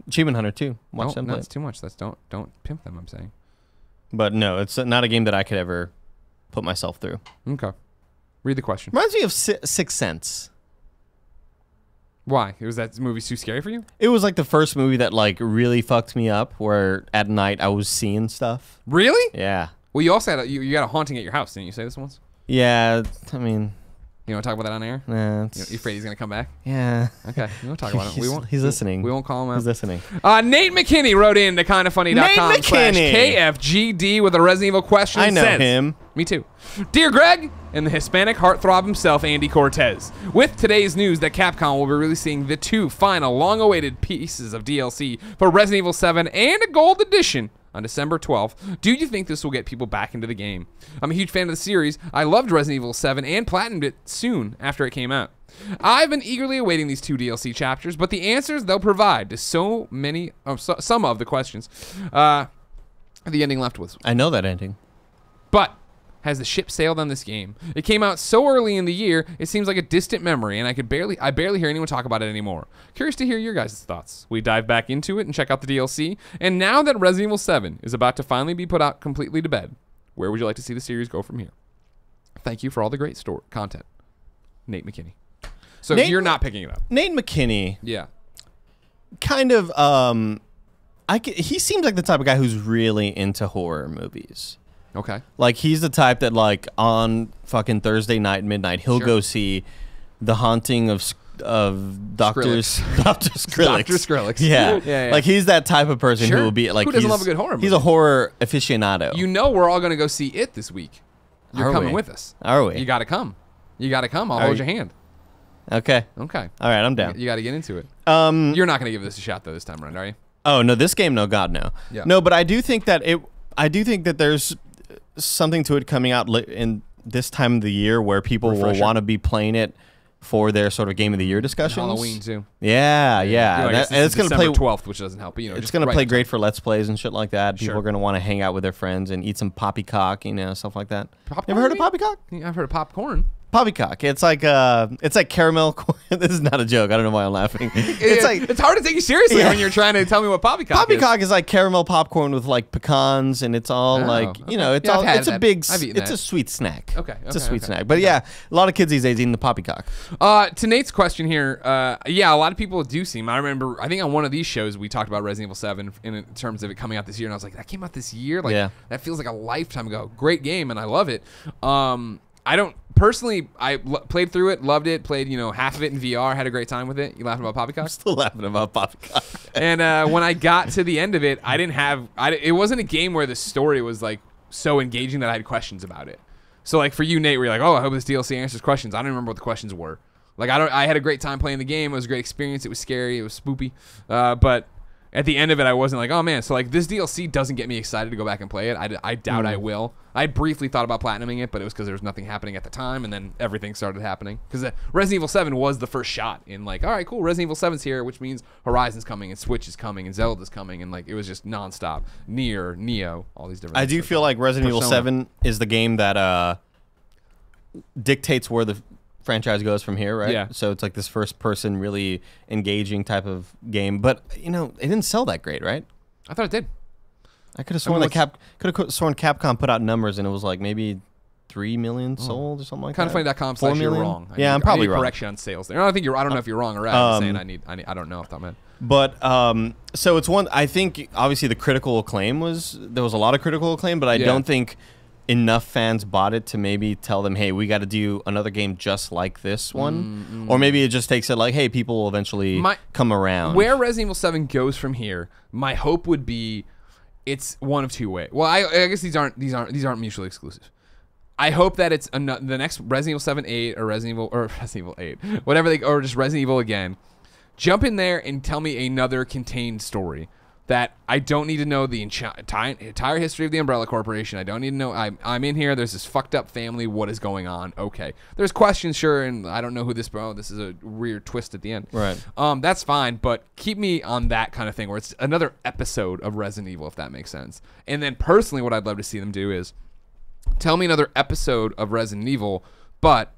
Achievement Hunter too. Watch them play. That's too much. Don't pimp them, I'm saying. But no, it's not a game that I could ever put myself through. Okay. Read the question. Reminds me of Sixth Sense. Why? Was that movie too scary for you? It was like the first movie that like really fucked me up, where at night I was seeing stuff. Really? Yeah. Well, you also had you got a haunting at your house, didn't you say this once? Yeah, I mean, you want to talk about that on air? Nah, you afraid he's gonna come back? Yeah. Okay, we won't talk about it. We won't. He's listening. We won't call him out. He's listening. Nate McKinney wrote in to kindoffunny.com/KFGD with a Resident Evil question. I know him. Me too. Dear Greg and the Hispanic heartthrob himself, Andy Cortez. With today's news that Capcom will be releasing the 2 final long-awaited pieces of DLC for Resident Evil 7 and a Gold Edition on December 12th, do you think this will get people back into the game? I'm a huge fan of the series. I loved Resident Evil 7 and platinumed it soon after it came out. I've been eagerly awaiting these 2 DLC chapters, but the answers they'll provide to some of the questions, the ending left with. I know that ending. But has the ship sailed on this game? It came out so early in the year, it seems like a distant memory, and I barely hear anyone talk about it anymore. Curious to hear your guys' thoughts. We dive back into it and check out the DLC. And now that Resident Evil 7 is about to finally be put out completely to bed, where would you like to see the series go from here? Thank you for all the great content. Nate McKinney. So you're not picking it up. Nate McKinney. Yeah. Kind of, he seems like the type of guy who's really into horror movies. Okay. Like, he's the type that, like, on fucking Thursday night, midnight, he'll go see The Haunting of Dr. Skrillex. Dr. Skrillex. Yeah. Like, he's that type of person who will be, like, who doesn't love a good horror movie? He's a horror aficionado. You know we're all going to go see it this week. You're coming with us. Are we? You got to come. You got to come. I'll hold your hand. Okay. Okay. All right, I'm down. You got to get into it. You're not going to give this a shot, though, this time around, are you? Oh, no, this game, no, God, no. Yeah. No, but I do think that there's something to it coming out in this time of the year where people will want to be playing it for their sort of game of the year discussions. And Halloween too. Yeah. And it's going to play 12th, which doesn't help. But, you know, it's going to play great for Let's Plays and shit like that. People Sure. are going to want to hang out with their friends and eat some poppycock, you know, stuff like that. Popcorn, You ever heard of poppycock? Yeah, I've heard of popcorn. Poppycock. It's like caramel. This is not a joke. I don't know why I'm laughing. It's hard to take you seriously when you're trying to tell me what poppycock is. Poppycock is like caramel popcorn with like pecans, and it's all it's a sweet snack. Okay. It's a sweet snack. But yeah, a lot of kids these days eating the poppycock. To Nate's question here, a lot of people do seem. I remember, I think on one of these shows we talked about Resident Evil 7 in terms of it coming out this year, and I was like, that came out this year? Like, that feels like a lifetime ago. Great game, and I love it. I don't personally. I played through it, loved it. Played half of it in VR. Had a great time with it. You laughing about poppycock? I'm still laughing about poppycock. And when I got to the end of it, I didn't have. It wasn't a game where the story was like so engaging that I had questions about it. So like for you, Nate, where you're like, oh, I hope this DLC answers questions. I don't remember what the questions were. Like I had a great time playing the game. It was a great experience. It was scary. It was spoopy. But at the end of it, I wasn't like, oh man. So like this DLC doesn't get me excited to go back and play it. I doubt I will. I briefly thought about platinuming it, but it was because there was nothing happening at the time, and then everything started happening. Because Resident Evil 7 was the first shot in like, all right, cool, Resident Evil 7's here, which means Horizon's coming, and Switch is coming, and Zelda's coming, and like it was just nonstop. Nier, Neo, all these different. I do feel like Resident Evil 7 is the game that dictates where the franchise goes from here, right? Yeah. So it's like this first person really engaging type of game, but it didn't sell that great, right? I thought it did. I could have sworn Capcom put out numbers and it was like maybe 3 million sold or something like that. Kindoffunny.com / you're wrong. I'm probably wrong. Correction on sales there. I don't know if you're wrong or right. I'm saying I don't know if that meant. But so it's one. I think obviously the critical acclaim there was a lot of critical acclaim, but I don't think enough fans bought it to maybe tell them, hey, we got to do another game just like this one. Or maybe it just takes it like, hey, people will eventually come around. Where Resident Evil 7 goes from here, my hope would be it's one of two ways. Well, I guess these aren't mutually exclusive. I hope that it's the next Resident Evil 7, 8, or Resident Evil 8, whatever or just Resident Evil again. Jump in there and tell me another contained story that I don't need to know the entire history of the Umbrella Corporation. I don't need to know. I'm in here. There's this fucked up family. What is going on? Okay. There's questions, sure, and I don't know who this. Oh, this is a weird twist at the end. Right. That's fine, but keep me on that kind of thing where it's another episode of Resident Evil, if that makes sense. And then personally, what I'd love to see them do is tell me another episode of Resident Evil, but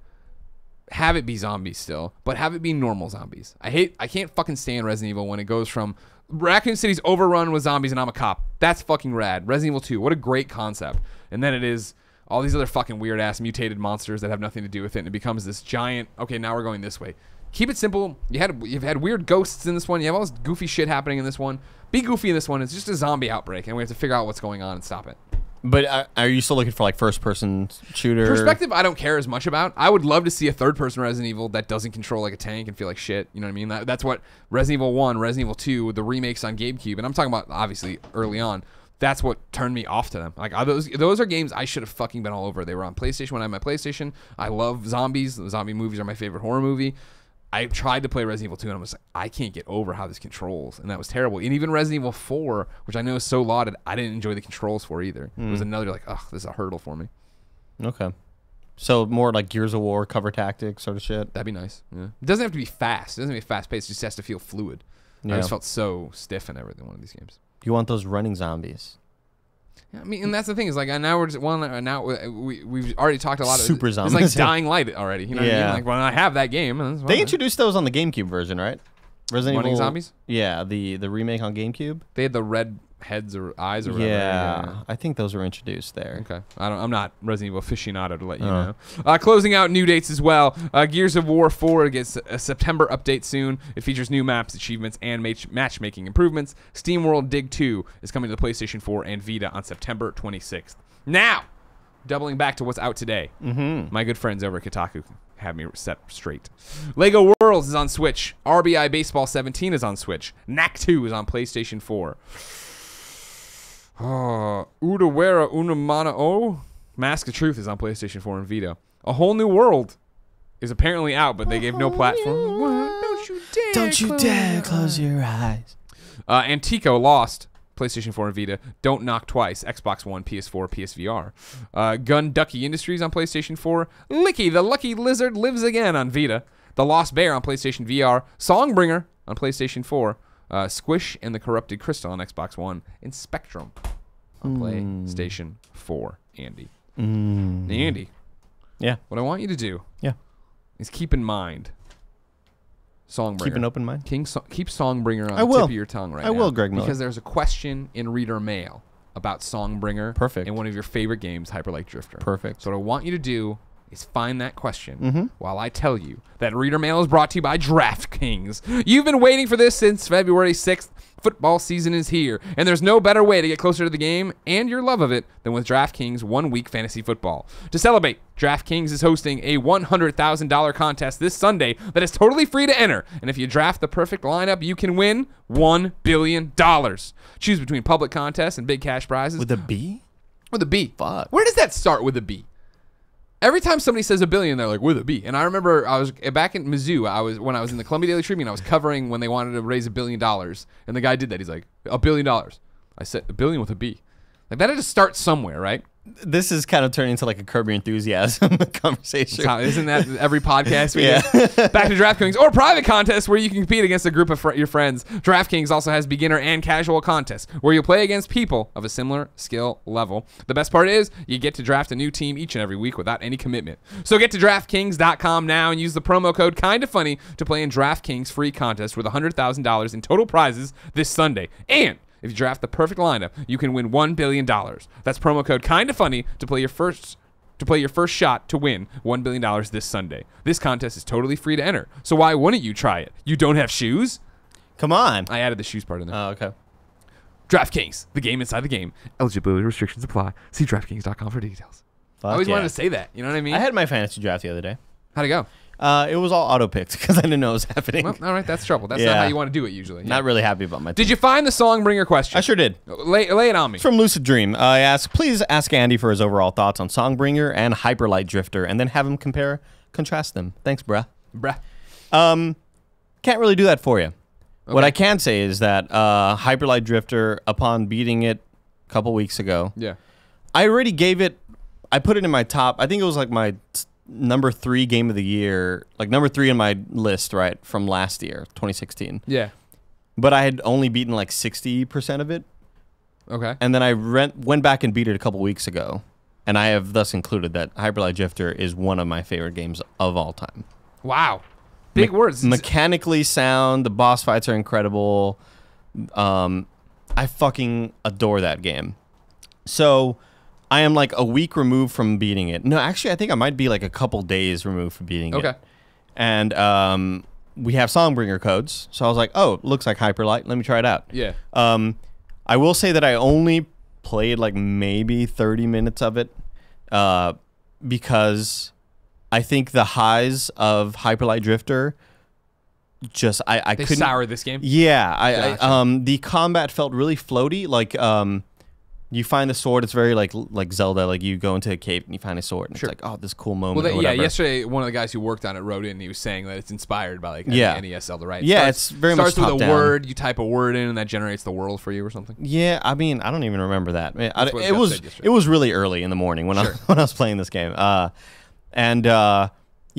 have it be zombies still, but have it be normal zombies. I can't fucking stand Resident Evil when it goes from Raccoon City's overrun with zombies and I'm a cop. That's fucking rad. Resident Evil 2, what a great concept. And then it is all these other fucking weird ass mutated monsters that have nothing to do with it, and it becomes this giant, okay, now we're going this way. Keep it simple. You've had weird ghosts in this one. You have all this goofy shit happening in this one. Be goofy in this one. It's just a zombie outbreak, and we have to figure out what's going on and stop it. But are you still looking for like first-person shooter? Perspective, I don't care as much about. I would love to see a third-person Resident Evil that doesn't control like a tank and feel like shit. You know what I mean? That's what Resident Evil 1, Resident Evil 2, the remakes on GameCube, and I'm talking about obviously early on. That's what turned me off to them. Like those are games I should have fucking been all over. They were on PlayStation when I had my PlayStation. I love zombies. The zombie movies are my favorite horror movie. I tried to play Resident Evil 2, and I was like, I can't get over how this controls, and that was terrible. And even Resident Evil 4, which I know is so lauded, I didn't enjoy the controls for either. It was another, like, ugh, this is a hurdle for me. Okay. So more like Gears of War, cover tactics sort of shit? That'd be nice. Yeah. It doesn't have to be fast. It doesn't have to be fast-paced. It just has to feel fluid. Yeah. I just felt so stiff and everything in one of these games. You want those running zombies. Yeah, I mean, and that's the thing is like now we're just now we've already talked a lot of super zombies. It's like Dying Light already. You know what I mean? Like when I have that game, they introduced those on the GameCube version, right? Resident Evil Zombies. Yeah, the remake on GameCube. They had the red heads or eyes or whatever. Yeah, I think those were introduced there. Okay, I'm not Resident Evil aficionado to let you know. Closing out new dates as well. Gears of War 4 gets a September update soon. It features new maps, achievements, and matchmaking improvements. SteamWorld Dig 2 is coming to the PlayStation 4 and Vita on September 26th. Now, doubling back to what's out today, my good friends over at Kotaku have me set straight. Lego Worlds is on Switch. RBI Baseball 17 is on Switch. Knack 2 is on PlayStation 4. Udawara Unamana O Mask of Truth is on PlayStation 4 and Vita. A Whole New World is apparently out, but they gave no platform. Don't you dare close your eyes. Antico Lost, PlayStation 4 and Vita. Don't Knock Twice, Xbox One, PS4, PSVR. Gun Ducky Industries on PlayStation 4. Licky the Lucky Lizard Lives Again on Vita. The Lost Bear on PlayStation VR. Songbringer on PlayStation 4. Squish and the Corrupted Crystal on Xbox One, and Spectrum on PlayStation 4. Andy. Andy. Yeah. What I want you to do is keep in mind Songbringer. Keep an open mind. Keep Songbringer on the tip of your tongue right now. I will, Greg Miller. Because there's a question in Reader Mail about Songbringer. Perfect. In one of your favorite games, Hyper Light Drifter. Perfect. So what I want you to do is find that question while I tell you that Reader Mail is brought to you by DraftKings. You've been waiting for this since February 6th. Football season is here, and there's no better way to get closer to the game and your love of it than with DraftKings 1 Week Fantasy Football. To celebrate, DraftKings is hosting a $100,000 contest this Sunday that is totally free to enter, and if you draft the perfect lineup, you can win $1 billion. Choose between public contests and big cash prizes. With a B? With a B. Fuck. Where does that start with a B? Every time somebody says $1 billion, they're like, with a B. And I remember I was back in Mizzou. When I was in the Columbia Daily Tribune, I was covering when they wanted to raise $1 billion, and the guy did that. He's like, $1 billion. I said $1 billion with a B. Like that had to start somewhere, right? This is kind of turning into like a Curb Your Enthusiasm conversation. Isn't that every podcast we get? Back to DraftKings or private contests where you can compete against a group of your friends. DraftKings also has beginner and casual contests where you play against people of a similar skill level. The best part is you get to draft a new team each and every week without any commitment. So get to DraftKings.com now and use the promo code KINDAFUNNY to play in DraftKings free contest with $100,000 in total prizes this Sunday. And if you draft the perfect lineup, you can win $1 billion. That's promo code KINDAFUNNY to play your first shot to win $1 billion this Sunday. This contest is totally free to enter, so why wouldn't you try it? You don't have shoes? Come on. I added the shoes part in there. Oh, okay. DraftKings, the game inside the game. Eligibility restrictions apply. See DraftKings.com for details. I always wanted to say that. You know what I mean? I had my fantasy draft the other day. How'd it go? It was all auto-picked because I didn't know it was happening. Well, all right, that's trouble. That's not how you want to do it usually. Not really happy about my team. Did you find the Songbringer question? I sure did. Lay it on me. From Lucid Dream. I asked, please ask Andy for his overall thoughts on Songbringer and Hyperlight Drifter, and then have him contrast them. Thanks, bruh. Can't really do that for you. Okay. What I can say is that Hyperlight Drifter, upon beating it a couple weeks ago, I already gave it, I put it in my top, I think it was like my number 3 game of the year, like number 3 in my list, right, from last year, 2016. Yeah. But I had only beaten like 60% of it. Okay. And then I went back and beat it a couple weeks ago, and I have thus included that Hyperlight Drifter is one of my favorite games of all time. Wow. Big words. Mechanically sound, the boss fights are incredible. I fucking adore that game. So I am like a week removed from beating it. No, actually, I think I might be like a couple days removed from beating it. Okay. And we have Songbringer codes, so I was like, oh, it looks like Hyperlight. Let me try it out. Yeah. I will say that I only played like maybe 30 minutes of it because I think the highs of Hyperlight Drifter just I couldn't sour this game. Yeah, gotcha. The combat felt really floaty. Like you find the sword, it's very like Zelda. Like you go into a cave and you find a sword, and it's like, oh, this cool moment. Well, yeah. Yesterday, one of the guys who worked on it wrote in, and he was saying that it's inspired by like NES Zelda, right? Yeah, it's very much starts with a top-down. word. You type a word in, and that generates the world for you or something. Yeah, I mean, I don't even remember that. It was really early in the morning when I was playing this game. Yeah,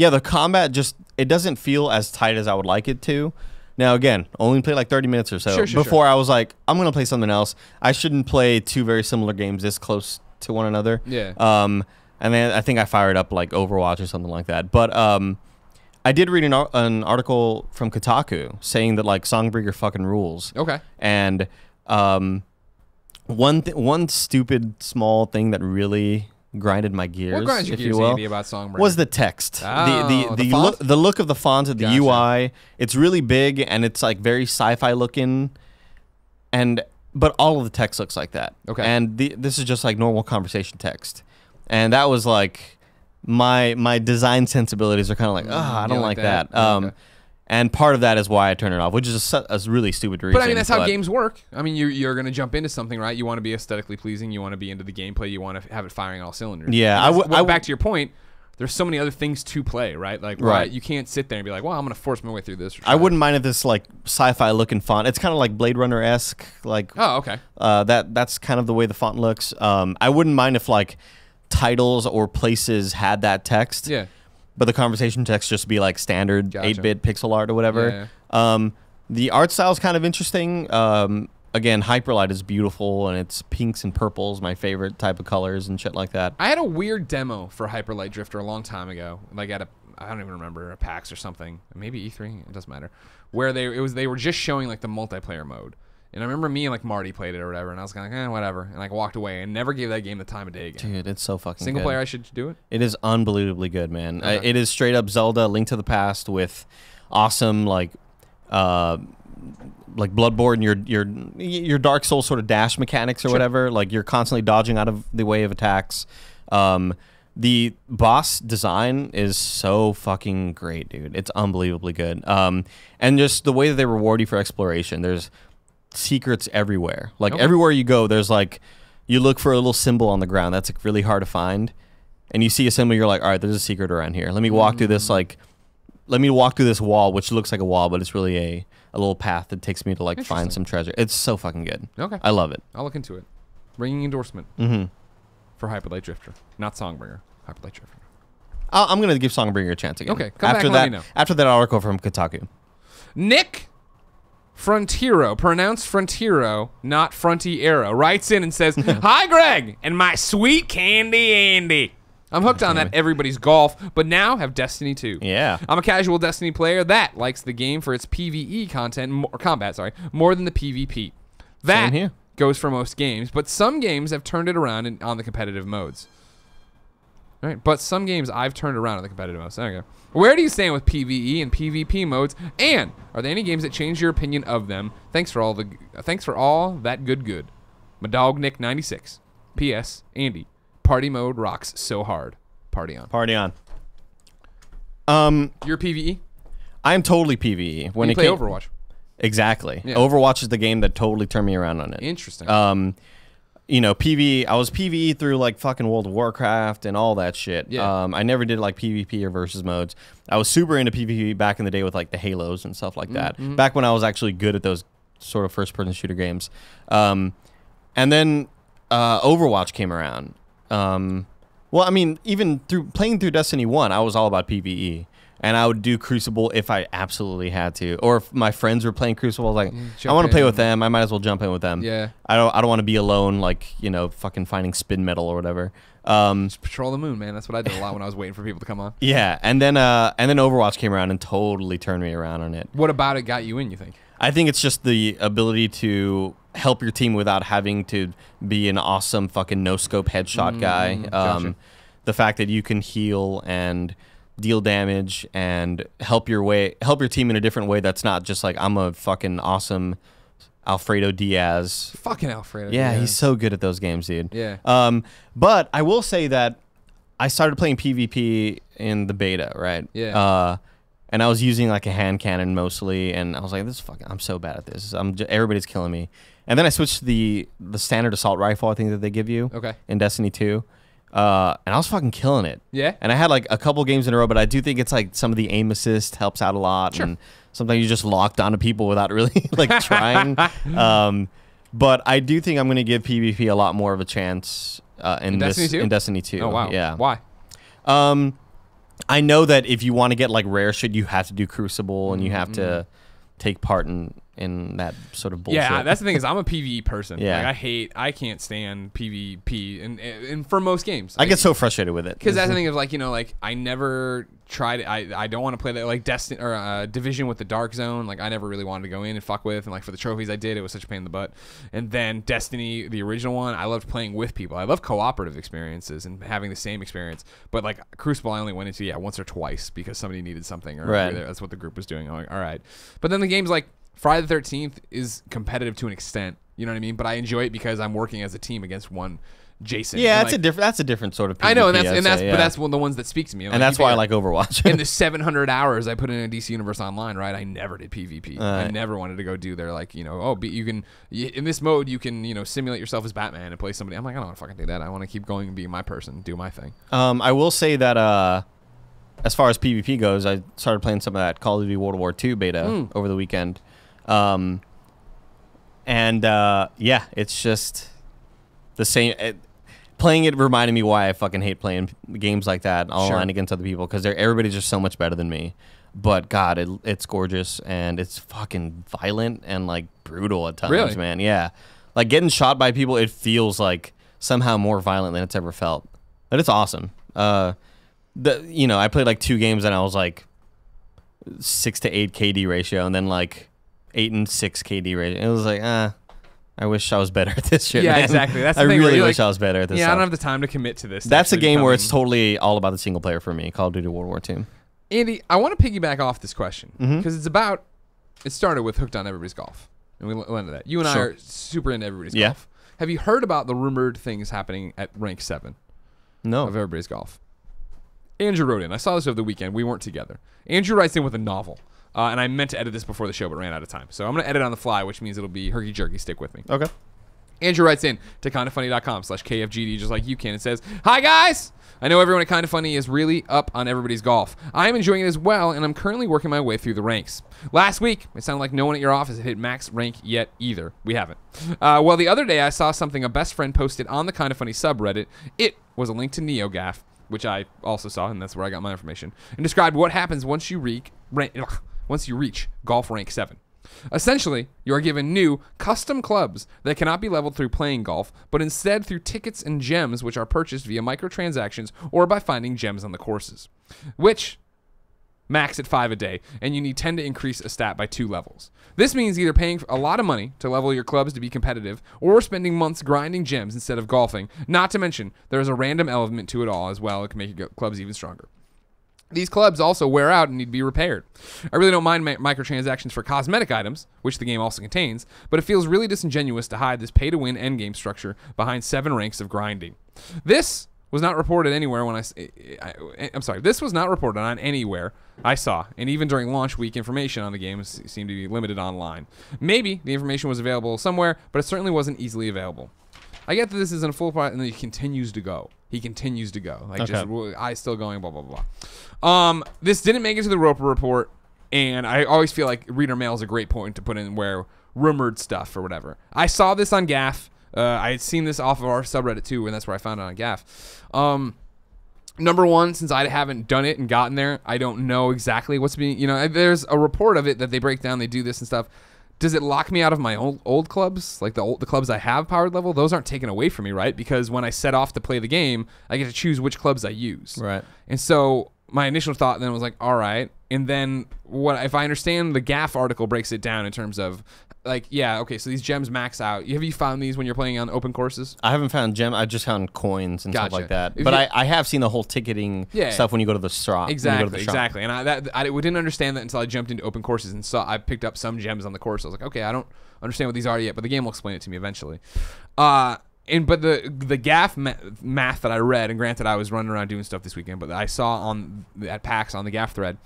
the combat it doesn't feel as tight as I would like it to. Now, again, only played like 30 minutes or so before I was like, I'm going to play something else. I shouldn't play 2 very similar games this close to one another. Yeah. And then I think I fired up like Overwatch or something like that. But I did read an article from Kotaku saying that like Songbringer fucking rules. Okay. And one stupid small thing that really grinded my gears, what grinds your gears, Andy, about Songbringer? Was the text. Oh, the look of the font of the UI. It's really big and it's like very sci-fi looking, but all of the text looks like that. Okay. And this is just like normal conversation text, and that was like my design sensibilities are kind of like, I don't like that. Okay. And part of that is why I turned it off, which is a really stupid reason. But I mean, that's how games work. I mean, you're going to jump into something, right? You want to be aesthetically pleasing. You want to be into the gameplay. You want to have it firing all cylinders. Yeah. Back to your point, there's so many other things to play, right? Like, right. You can't sit there and be like, well, I'm going to force my way through this. I wouldn't mind if this like sci-fi looking font. It's kind of like Blade Runner-esque. Like, oh, okay. That's kind of the way the font looks. I wouldn't mind if like titles or places had that text. Yeah. But the conversation text just be like standard 8-bit pixel art or whatever. Yeah. The art style is kind of interesting. Again, Hyperlight is beautiful, and it's pinks and purples, my favorite type of colors and shit like that. I had a weird demo for Hyperlight Drifter a long time ago, like at I don't even remember, a PAX or something, maybe E3, it doesn't matter, where they were just showing like the multiplayer mode. And I remember me and like Marty played it or whatever, and I was kind of like, whatever, and like walked away and never gave that game the time of day again. Dude, it's so fucking Single player, I should do it. It is unbelievably good, man. It is straight up Zelda: Link to the Past with awesome like Bloodborne, your Dark Souls sort of dash mechanics or whatever. Like you're constantly dodging out of the way of attacks. The boss design is so fucking great, dude. It's unbelievably good. And just the way that they reward you for exploration. There's secrets everywhere. Like everywhere you go, there's like, you look for a little symbol on the ground that's like really hard to find, and you see a symbol, you're like, all right, there's a secret around here. Let me walk through this wall, which looks like a wall, but it's really a little path that takes me to like find some treasure. It's so fucking good. Okay, I love it. I'll look into it. Ringing endorsement for Hyperlight Drifter, not Songbringer. Hyperlight Drifter. I'm gonna give Songbringer a chance again. Okay, come back and let me know. After that article from Kotaku. Nick Frontiero, pronounced Frontiero, not Frontiero, writes in and says, "Hi, Greg, and my sweet candy Andy. I'm hooked on that everybody's golf, but now have Destiny 2. Yeah. I'm a casual Destiny player that likes the game for its PvE content, combat, more than the PvP. That goes for most games, but some games have turned it around on the competitive modes. All right, but some games I've turned around on the competitive modes. There you go. Where do you stand with PvE and PvP modes? And are there any games that change your opinion of them? Thanks for all that good. My dog Nick 96. P.S. Andy, party mode rocks so hard. Party on. Party on. You're PvE? I'm totally PvE. When you it play came, Overwatch. Exactly. Yeah. Overwatch is the game that totally turned me around on it. Interesting. PvE, I was PvE through like fucking World of Warcraft and all that shit. Yeah. I never did like PvP or versus modes. I was super into PvP back in the day with like the Halos and stuff like that. Back when I was actually good at those sort of first-person shooter games. And then Overwatch came around. Well, I mean, even playing through Destiny 1, I was all about PvE. And I would do Crucible if I absolutely had to. Or if my friends were playing Crucible, I was like, I want to play with them. I might as well jump in with them. Yeah. I don't want to be alone, like, fucking finding spin metal or whatever. Just patrol the moon, man. That's what I did a lot when I was waiting for people to come on. Yeah. And then Overwatch came around and totally turned me around on it. What about it got you in, you think? I think it's just the ability to help your team without having to be an awesome fucking no-scope headshot guy. Gotcha. The fact that you can heal and deal damage and help your team in a different way that's not just like I'm a fucking awesome Alfredo Diaz. Fucking Alfredo Yeah, Diaz. he's so good at those games, dude. Yeah. But I will say that I started playing PvP in the beta, right? Yeah. And I was using like a hand cannon mostly, and I was like, I'm so bad at this. Everybody's killing me. And then I switched to the standard assault rifle, I think, that they give you in Destiny 2. And I was fucking killing it. Yeah. And I had like a couple games in a row, but I do think it's like some of the aim assist helps out a lot. Sure. And sometimes you just locked onto people without really like trying. But I do think I'm going to give PvP a lot more of a chance in Destiny 2? In Destiny 2. Oh, wow. Yeah. Why? I know that if you want to get like rare shit, you have to do Crucible and you have to take part in that sort of bullshit. Yeah, that's the thing is I'm a PvE person. Yeah. Like I can't stand PvP and for most games. I get so frustrated with it. Because that's the thing is like I never tried it. I don't want to play that like Destiny or Division with the Dark Zone. Like I never really wanted to go in and fuck with, and like for the trophies I did, it was such a pain in the butt. And then Destiny, the original one, I loved playing with people. I love cooperative experiences and having the same experience. But like Crucible, I only went into once or twice because somebody needed something or that's what the group was doing. I'm like, all right. But then the game's like Friday the 13th is competitive to an extent. You know what I mean? But I enjoy it because I'm working as a team against one Jason. Yeah, and that's a different sort of PvP, I know, but yeah. that's one of the ones that speaks to me. And that's why I like Overwatch. In the 700 hours I put in a DC Universe Online, right? I never did PvP. I never wanted to go do their like, you can in this mode you can, simulate yourself as Batman and play somebody. I'm like, I don't want to fucking do that. I want to keep going and be my person, do my thing. I will say that as far as PvP goes, I started playing some of that Call of Duty World War II beta over the weekend. It's just the same. Playing it reminded me why I fucking hate playing games like that online against other people, because everybody's just so much better than me. But God, it's gorgeous and it's fucking violent and like brutal at times, man. Yeah, like getting shot by people, it feels like somehow more violent than it's ever felt. But it's awesome. I played like 2 games and I was like 6 to 8 KD ratio, and then like 8 and 6 KD ratio. It was like, I wish I was better at this shit. Yeah, man. exactly. That's the I thing really where wish I was better at this. Yeah, stuff. I don't have the time to commit to this. That's a game where it's totally all about the single player for me. Call of Duty World War II. Andy, I want to piggyback off this question because it started with Hooked on Everybody's Golf, and we went into that. You and I are super into Everybody's Golf. Have you heard about the rumored things happening at rank 7 No. of Everybody's Golf? Andrew wrote in. I saw this over the weekend. We weren't together. Andrew writes in with a novel. And I meant to edit this before the show, but ran out of time. So I'm going to edit on the fly, which means it'll be herky-jerky. Stick with me. Okay. Andrew writes in to kindafunny.com/KFGD, just like you can. It says, "Hi, guys. I know everyone at Kinda Funny is really up on Everybody's Golf. I am enjoying it as well, and I'm currently working my way through the ranks. Last week, it sounded like no one at your office had hit max rank yet either. We haven't. Well, the other day, I saw something a best friend posted on the Kinda Funny subreddit. It was a link to NeoGAF, which I also saw, and that's where I got my information, and described what happens once you reach golf rank 7. Essentially, you are given new, custom clubs that cannot be leveled through playing golf, but instead through tickets and gems which are purchased via microtransactions or by finding gems on the courses, which max at 5 a day, and you need 10 to increase a stat by 2 levels. This means either paying a lot of money to level your clubs to be competitive, or spending months grinding gems instead of golfing, not to mention there is a random element to it all as well. It can make your clubs even stronger. These clubs also wear out and need to be repaired. I really don't mind microtransactions for cosmetic items, which the game also contains, but it feels really disingenuous to hide this pay-to-win endgame structure behind 7 ranks of grinding. This was not reported anywhere when I'm sorry, this was not reported on anywhere I saw, and even during launch week, information on the game seemed to be limited online. Maybe the information was available somewhere, but it certainly wasn't easily available. I get that this isn't a full part, and then he continues to go. Like, just eyes still going, blah, blah, blah. This didn't make it to the Roper Report, and I always feel like reader mail is a great point to put in where rumored stuff or whatever. I saw this on Gaff. I had seen this off of our subreddit too, and that's where I found it on Gaff. Number one, since I haven't done it and gotten there, I don't know exactly what's being, there's a report of it that they break down, they do this and stuff. Does it lock me out of my old clubs? Like the clubs I have powered level, those aren't taken away from me, right? Because when I set off to play the game, I get to choose which clubs I use. Right. And so my initial thought then was like, all right. And then what if I understand the Gaff article breaks it down in terms of like, yeah, okay, so these gems max out. Have you found these when you're playing on open courses? I haven't found gem. I just found coins and stuff like that. If but I have seen the whole ticketing stuff when you go to the shop. Exactly. And I didn't understand that until I jumped into open courses and I picked up some gems on the course. I was like, okay, I don't understand what these are yet, but the game will explain it to me eventually. But the Gaff math that I read, and granted I was running around doing stuff this weekend, but that I saw at PAX on the Gaff thread,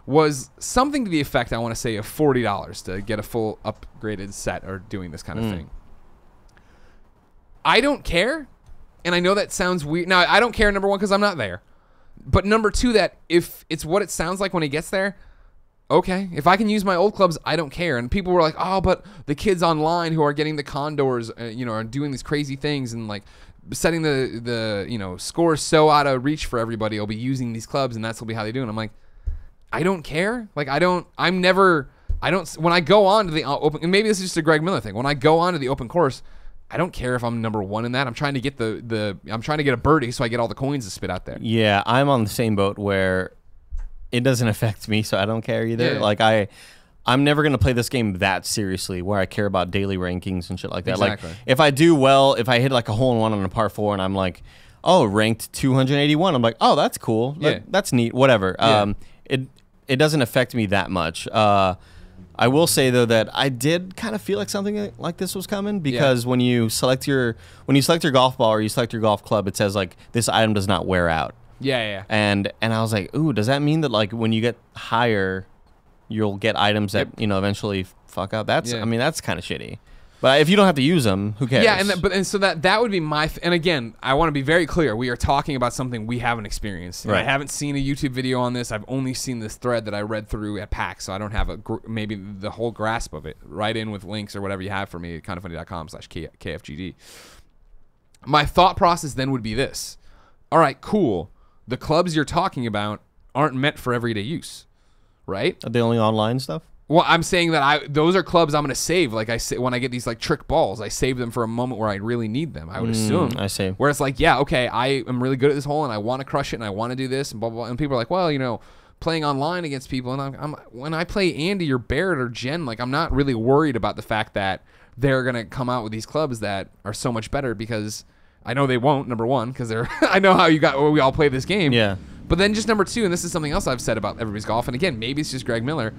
was something to the effect, I want to say, of $40 to get a full upgraded set or doing this kind of thing. I don't care, and I know that sounds weird. Now, I don't care, number one, because I'm not there. But number two, that if it's what it sounds like when he gets there, okay. If I can use my old clubs, I don't care. And people were like, oh, but the kids online who are getting the condors, are doing these crazy things and, like, setting the scores so out of reach for everybody, will be using these clubs, and that's will be how they do it. And I'm like, I don't care. Like, when I go on to the open, and maybe this is just a Greg Miller thing. When I go on to the open course, I don't care if I'm number one in that. I'm trying to get I'm trying to get a birdie so I get all the coins to spit out there. Yeah, I'm on the same boat where it doesn't affect me, so I don't care either. Yeah. Like, I'm never going to play this game that seriously where I care about daily rankings and shit like that. Exactly. Like, if I do well, if I hit like a hole-in-one on a par 4 and I'm like, oh, ranked 281, I'm like, oh, that's cool. Yeah. That's neat. Whatever. Yeah. It doesn't affect me that much. I will say though that I did kind of feel like something like this was coming because when you select your golf ball or you select your golf club, it says like this item does not wear out. Yeah. And I was like, ooh, does that mean that like when you get higher, you'll get items that eventually fuck up? I mean, that's kind of shitty. But if you don't have to use them, who cares? Yeah, and so that would be my... and again, I want to be very clear. We are talking about something we haven't experienced. Right. I haven't seen a YouTube video on this. I've only seen this thread that I read through at PAX, so I don't have maybe the whole grasp of it. Write in with links or whatever you have for me at kindafunny.com/KFGD. My thought process then would be this. All right, cool. The clubs you're talking about aren't meant for everyday use, right? Are they only online stuff? Well, I'm saying that those are clubs I'm going to save. Like I say, when I get these like trick balls, I save them for a moment where I really need them. I would assume. I see. Where it's like, yeah, okay, I am really good at this hole and I want to crush it and I want to do this and blah blah. Blah. And people are like, well, playing online against people, and when I play Andy or Barrett or Jen, like I'm not really worried about the fact that they're going to come out with these clubs that are so much better because I know they won't. Number one, because I know how we all play this game. Yeah. But then just number two, and this is something else I've said about Everybody's Golf, and again, maybe it's just Greg Miller.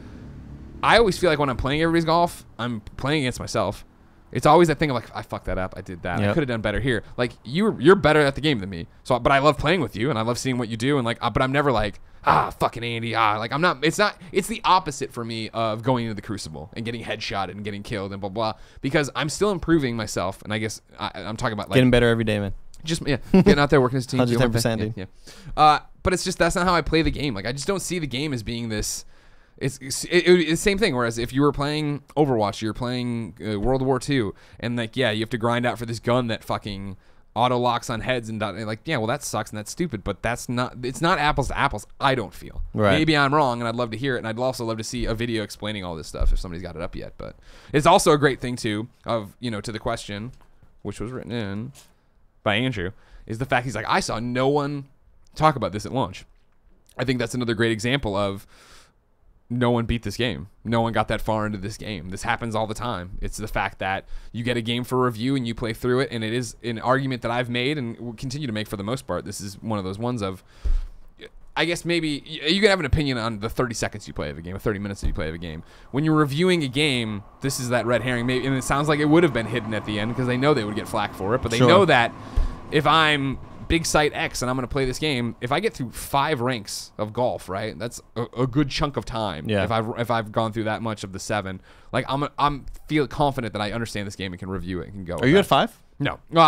I always feel like when I'm playing Everybody's Golf, I'm playing against myself. It's always that thing of like, I fucked that up. I did that. Yep. I could have done better here. Like you're better at the game than me. So, but I love playing with you and I love seeing what you do. And like, but I'm never like, fucking Andy. Like I'm not. It's the opposite for me of going into the Crucible and getting headshotted and getting killed and blah blah. Because I'm still improving myself. And I guess I'm talking about like getting better every day, man. Just getting out there working as a team. 110%, dude. Yeah. But it's just that's not how I play the game. Like I just don't see the game as being this. It's the same thing. Whereas if you were playing Overwatch, you're playing World War II, and like you have to grind out for this gun that fucking auto locks on heads and like well that sucks and that's stupid. But it's not apples to apples. I don't feel. Right. Maybe I'm wrong, and I'd love to hear it, and I'd also love to see a video explaining all this stuff if somebody's got it up yet. But it's also a great thing too of to the question, which was written in by Andrew, is the fact he's like I saw no one talk about this at launch. I think that's another great example of. No one beat this game. No one got that far into this game. This happens all the time. It's the fact that you get a game for review and you play through it, and it is an argument that I've made and will continue to make for the most part. This is one of those ones of, I guess maybe you can have an opinion on the 30 seconds you play of a game, or 30 minutes that you play of a game. When you're reviewing a game, this is that red herring. Maybe, and it sounds like it would have been hidden at the end because they know they would get flack for it, but they know that if I'm big site X and I'm going to play this game, if I get through 5 ranks of golf, right, that's a good chunk of time. Yeah. If I've gone through that much of the 7, like I'm feel confident that I understand this game and can review it and can go. Are you at 5? No. No,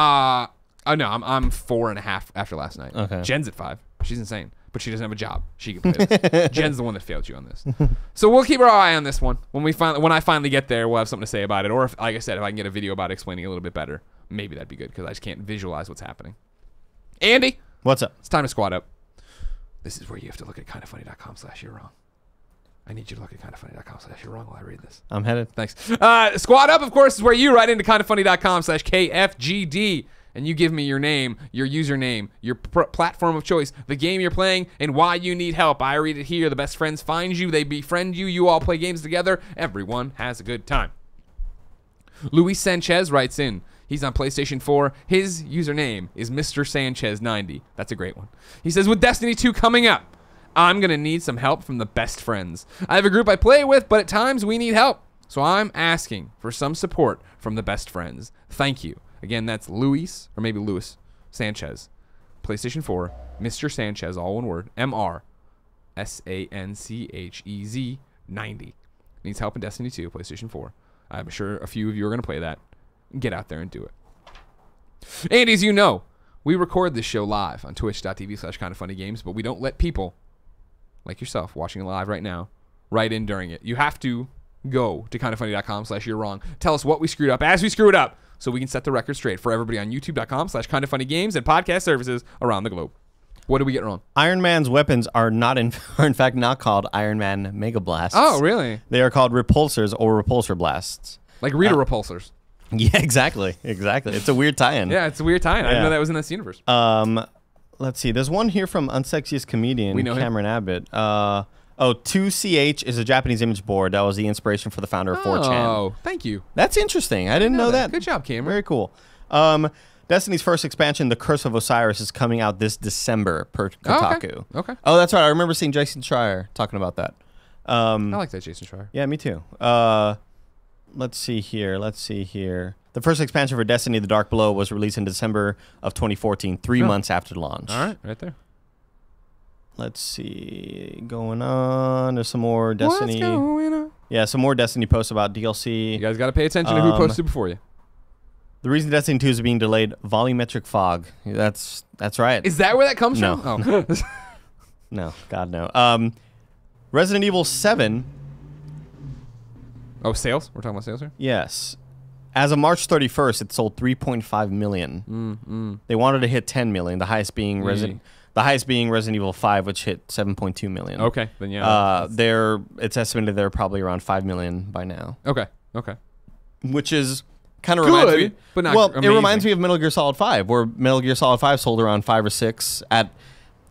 I'm 4.5 after last night. Okay. Jen's at 5. She's insane, but she doesn't have a job. She can play this. Jen's the one that failed you on this. So we'll keep our eye on this one. When I finally get there, we'll have something to say about it. Or if, like I said, if I can get a video about it explaining it a little bit better, maybe that'd be good because I just can't visualize what's happening. Andy, What's up? it's time to squat up. This is where you have to look at kindafunny.com/you're wrong. I need you to look at kindafunny.com/you're wrong while I read this. I'm headed. Thanks. Squad Up, of course, is where you write into kindafunny.com/KFGD and you give me your name, your username, your platform of choice, the game you're playing, and why you need help. I read it here. The best friends find you. They befriend you. You all play games together. Everyone has a good time. Luis Sanchez writes in. He's on PlayStation 4. His username is Mr. Sanchez90. That's a great one. He says, with Destiny 2 coming up, I'm going to need some help from the best friends. I have a group I play with, but at times we need help. So I'm asking for some support from the best friends. Thank you. Again, that's Luis, or maybe Luis Sanchez. PlayStation 4, Mr. Sanchez, all one word, MrSanChez 90. Needs help in Destiny 2, PlayStation 4. I'm sure a few of you are going to play that. Get out there and do it. And as you know, we record this show live on twitch.tv/kindoffunnygames, but we don't let people like yourself watching live right now write in during it. You have to go to kindoffunny.com/you're wrong. Tell us what we screwed up as we screw it up so we can set the record straight for everybody on youtube.com/kindoffunnygames and podcast services around the globe. What did we get wrong? Iron Man's weapons are in fact not called Iron Man Mega Blasts. Oh, really? They are called repulsors or repulsor blasts. Like Rita repulsors. Yeah, exactly. It's a weird tie-in. Yeah, it's a weird tie-in. I didn't know that was in this universe. Let's see. There's one here from Unsexiest Comedian, We know Cameron Abbott. 2CH is a Japanese image board. That was the inspiration for the founder of 4chan. Oh, thank you. That's interesting. I didn't know that. Good job, Cameron. Very cool. Destiny's first expansion, The Curse of Osiris, is coming out this December per Kotaku. Okay. Oh, that's right. I remember seeing Jason Schreier talking about that. I like that, Jason Schreier. Yeah, me too. Let's see here. The first expansion for Destiny, The Dark Below, was released in December of 2014, 3 months after launch. All right, right there. Let's see. Going on. There's some more Destiny. What's going on? Yeah, some more Destiny posts about DLC. You guys got to pay attention to who posted before you. The reason Destiny 2 is being delayed, volumetric fog. That's right. Is that where that comes No. from? Oh. No, God, no. Resident Evil 7. Oh, sales? We're talking about sales here? Yes. As of March 31st, it sold 3.5 million. They wanted to hit 10 million, the highest being Resident Evil 5, which hit 7.2 million. Okay, then yeah. It's estimated they're probably around 5 million by now. Okay. Which is kind of reminds me, but not well, amazing. it reminds me of Metal Gear Solid 5, where Metal Gear Solid 5 sold around 5 or 6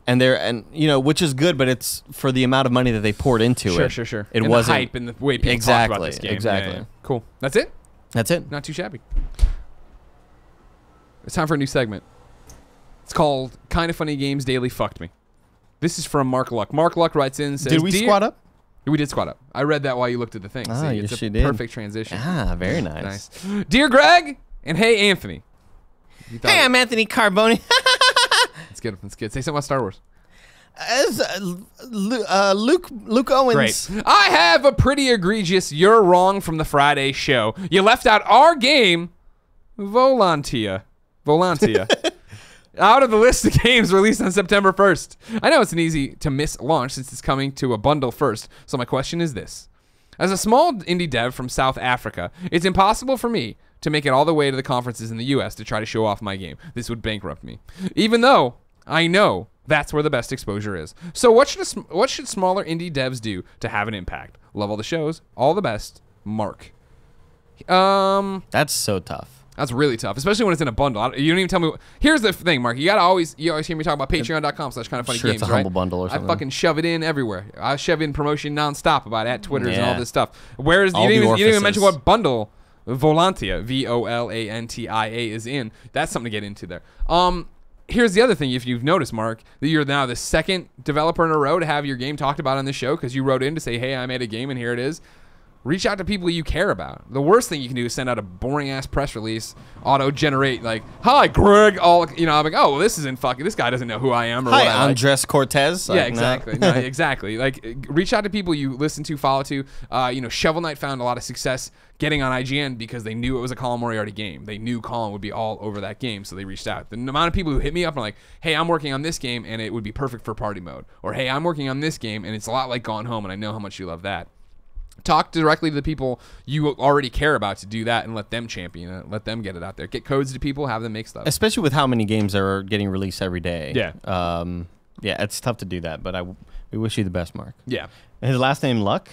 which is good, but it's for the amount of money that they poured into it. Sure. It and wasn't the hype and the way people talk about this game. Exactly. Yeah. Cool. That's it? That's it. Not too shabby. It's time for a new segment. It's called Kinda Funny Games Daily Fucked Me. This is from Mark Luck. Mark Luck writes in and says, Did we squat up? We did squat up. I read that while you looked at the thing. Ah, See, yes, it's you a did. perfect transition. Ah, very nice. Dear Greg, and hey, Anthony. Hey, I'm Anthony Carboni. Let's get Say something about Star Wars. Luke Owens. Great. I have a pretty egregious "you're wrong" from the Friday show. You left out our game, Volantia. Out of the list of games released on September 1st. I know it's an easy to miss launch since it's coming to a bundle first. So my question is this. As a small indie dev from South Africa, it's impossible for me to make it all the way to the conferences in the US to try to show off my game. This would bankrupt me. Even though I know that's where the best exposure is. So what should smaller indie devs do to have an impact? Love all the shows. All the best, Mark. That's so tough. That's really tough, especially when it's in a bundle. You don't even tell me. Here's the thing, Mark. You always hear me talk about patreon.com/kindoffunnygames, sure, it's a right? humble bundle or something. I fucking shove it in everywhere. I shove in promotion nonstop about at Twitters and all Yeah. this stuff. Whereas you All didn't the even mention orifices. what bundle Volantia, Volantia, is in. That's something to get into there. Here's the other thing, if you've noticed, Mark, that you're now the second developer in a row to have your game talked about on this show because you wrote in to say, hey, I made a game and here it is. Reach out to people you care about. The worst thing you can do is send out a boring ass press release, auto-generate like, "Hi, Greg." I'm like, "Oh, well, this guy doesn't know who I am or Hi, what I like." Andres Cortez. Yeah, exactly. No, exactly. Like, reach out to people you listen to, follow to. Shovel Knight found a lot of success getting on IGN because they knew it was a Colin Moriarty game. They knew Colin would be all over that game, so they reached out. The amount of people who hit me up and like, "Hey, I'm working on this game and it would be perfect for party mode," or "Hey, I'm working on this game and it's a lot like Gone Home and I know how much you love that." Talk directly to the people you already care about to do that and let them champion it. Let them get it out there. Get codes to people, have them make stuff. Especially with how many games are getting released every day. Yeah. Yeah, it's tough to do that, but we wish you the best, Mark. Yeah. His last name, Luck?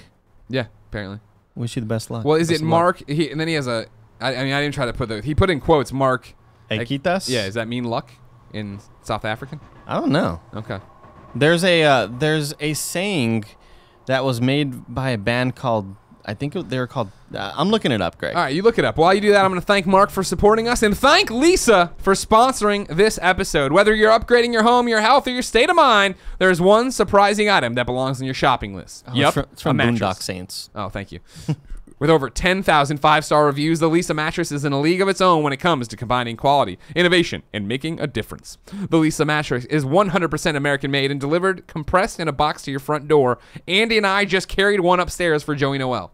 Yeah, apparently. Wish you the best luck. Well, is best it Mark? And then he has I didn't try to he put in quotes, Mark. Equitas? Yeah, does that mean luck in South African? I don't know. Okay. There's a saying that was made by a band called, I think they were called, I'm looking it up, Greg. All right, you look it up. While you do that, I'm going to thank Mark for supporting us and thank Lisa for sponsoring this episode. Whether you're upgrading your home, your health, or your state of mind, there is one surprising item that belongs on your shopping list. It's from a mattress. Boondock Saints. Oh, thank you. With over 10,000 five-star reviews, the Lisa mattress is in a league of its own when it comes to combining quality, innovation, and making a difference. The Lisa mattress is 100% American-made and delivered compressed in a box to your front door. Andy and I just carried one upstairs for Joey Noel.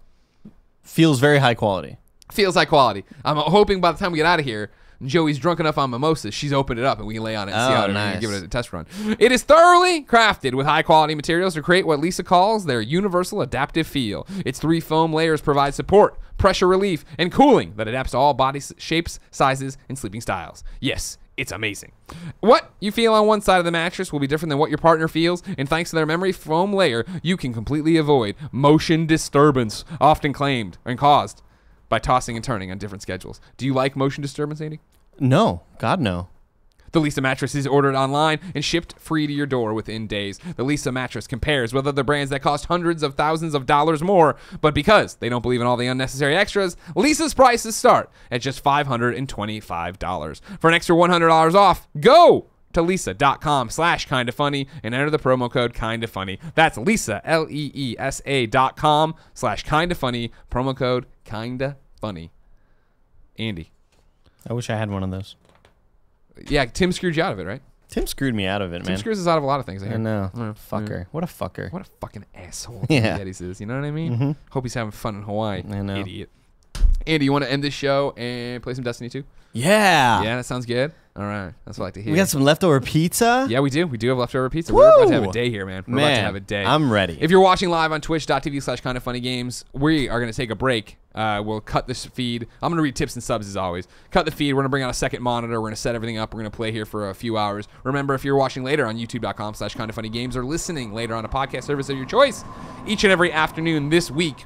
Feels very high quality. Feels high quality. I'm hoping by the time we get out of here, Joey's drunk enough on mimosas, she's opened it up and we can lay on it and see how it is and give it a test run. It is thoroughly crafted with high quality materials to create what Lisa calls their universal adaptive feel. Its 3 foam layers provide support, pressure relief, and cooling that adapts to all body shapes, sizes, and sleeping styles. Yes, it's amazing. What you feel on one side of the mattress will be different than what your partner feels, and thanks to their memory foam layer, you can completely avoid motion disturbance, often claimed and caused by tossing and turning on different schedules. Do you like motion disturbance, Andy? No. God, no. The Lisa mattress is ordered online and shipped free to your door within days. The Lisa mattress compares with other brands that cost hundreds of thousands of dollars more, but because they don't believe in all the unnecessary extras, Lisa's prices start at just $525. For an extra $100 off, go to lisa.com/kindafunny and enter the promo code kindafunny. That's Lisa, LEESA.com/kindafunny, promo code kindafunny. Andy. I wish I had one of those. Yeah, Tim screwed you out of it, right? Tim screwed me out of it, man. Tim screws us out of a lot of things. I know. Fucker. What a fucker. What a fucking asshole Yeah. Gettys is. You know what I mean? Hope he's having fun in Hawaii. I know. Idiot. Andy, you want to end this show and play some Destiny 2? Yeah. Yeah, that sounds good. All right. That's what I like to hear. We got some leftover pizza? Yeah, we do. We do have leftover pizza. We're about to have a day here, man. We're about to have a day. I'm ready. If you're watching live on twitch.tv/kindafunnygames, we are going to take a break. We'll cut this feed. I'm going to read tips and subs as always. Cut the feed. We're going to bring out a second monitor. We're going to set everything up. We're going to play here for a few hours. Remember, if you're watching later on youtube.com/kindafunnygames or listening later on a podcast service of your choice, each and every afternoon this week,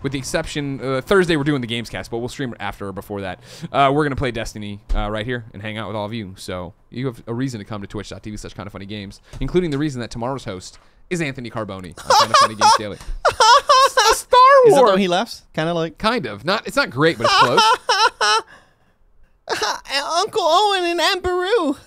with the exception, Thursday we're doing the Gamescast, but we'll stream it after or before that. We're going to play Destiny right here and hang out with all of you. So you have a reason to come to twitch.tv/kindafunnygames, including the reason that tomorrow's host is Anthony Carboni on Kinda Funny Games Daily. Star Wars! Is that the way he laughs? Kind of like? Kind of. It's not great, but it's close. Uncle Owen and Aunt Beru.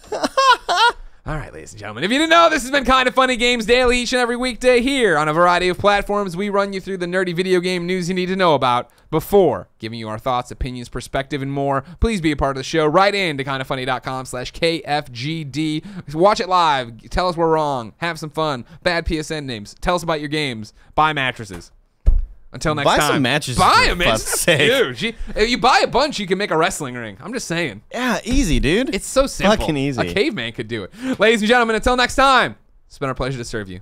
All right, ladies and gentlemen, if you didn't know, this has been Kinda Funny Games Daily each and every weekday here on a variety of platforms. We run you through the nerdy video game news you need to know about before giving you our thoughts, opinions, perspective, and more. Please be a part of the show. Write in to kindafunny.com/KFGD. Watch it live. Tell us we're wrong. Have some fun. Bad PSN names. Tell us about your games. Buy mattresses. Until next time. Buy some mattresses. Buy a mattress. Dude, if you buy a bunch, you can make a wrestling ring. I'm just saying. Yeah, easy, dude. It's so simple. Fucking easy. A caveman could do it. Ladies and gentlemen, until next time, it's been our pleasure to serve you.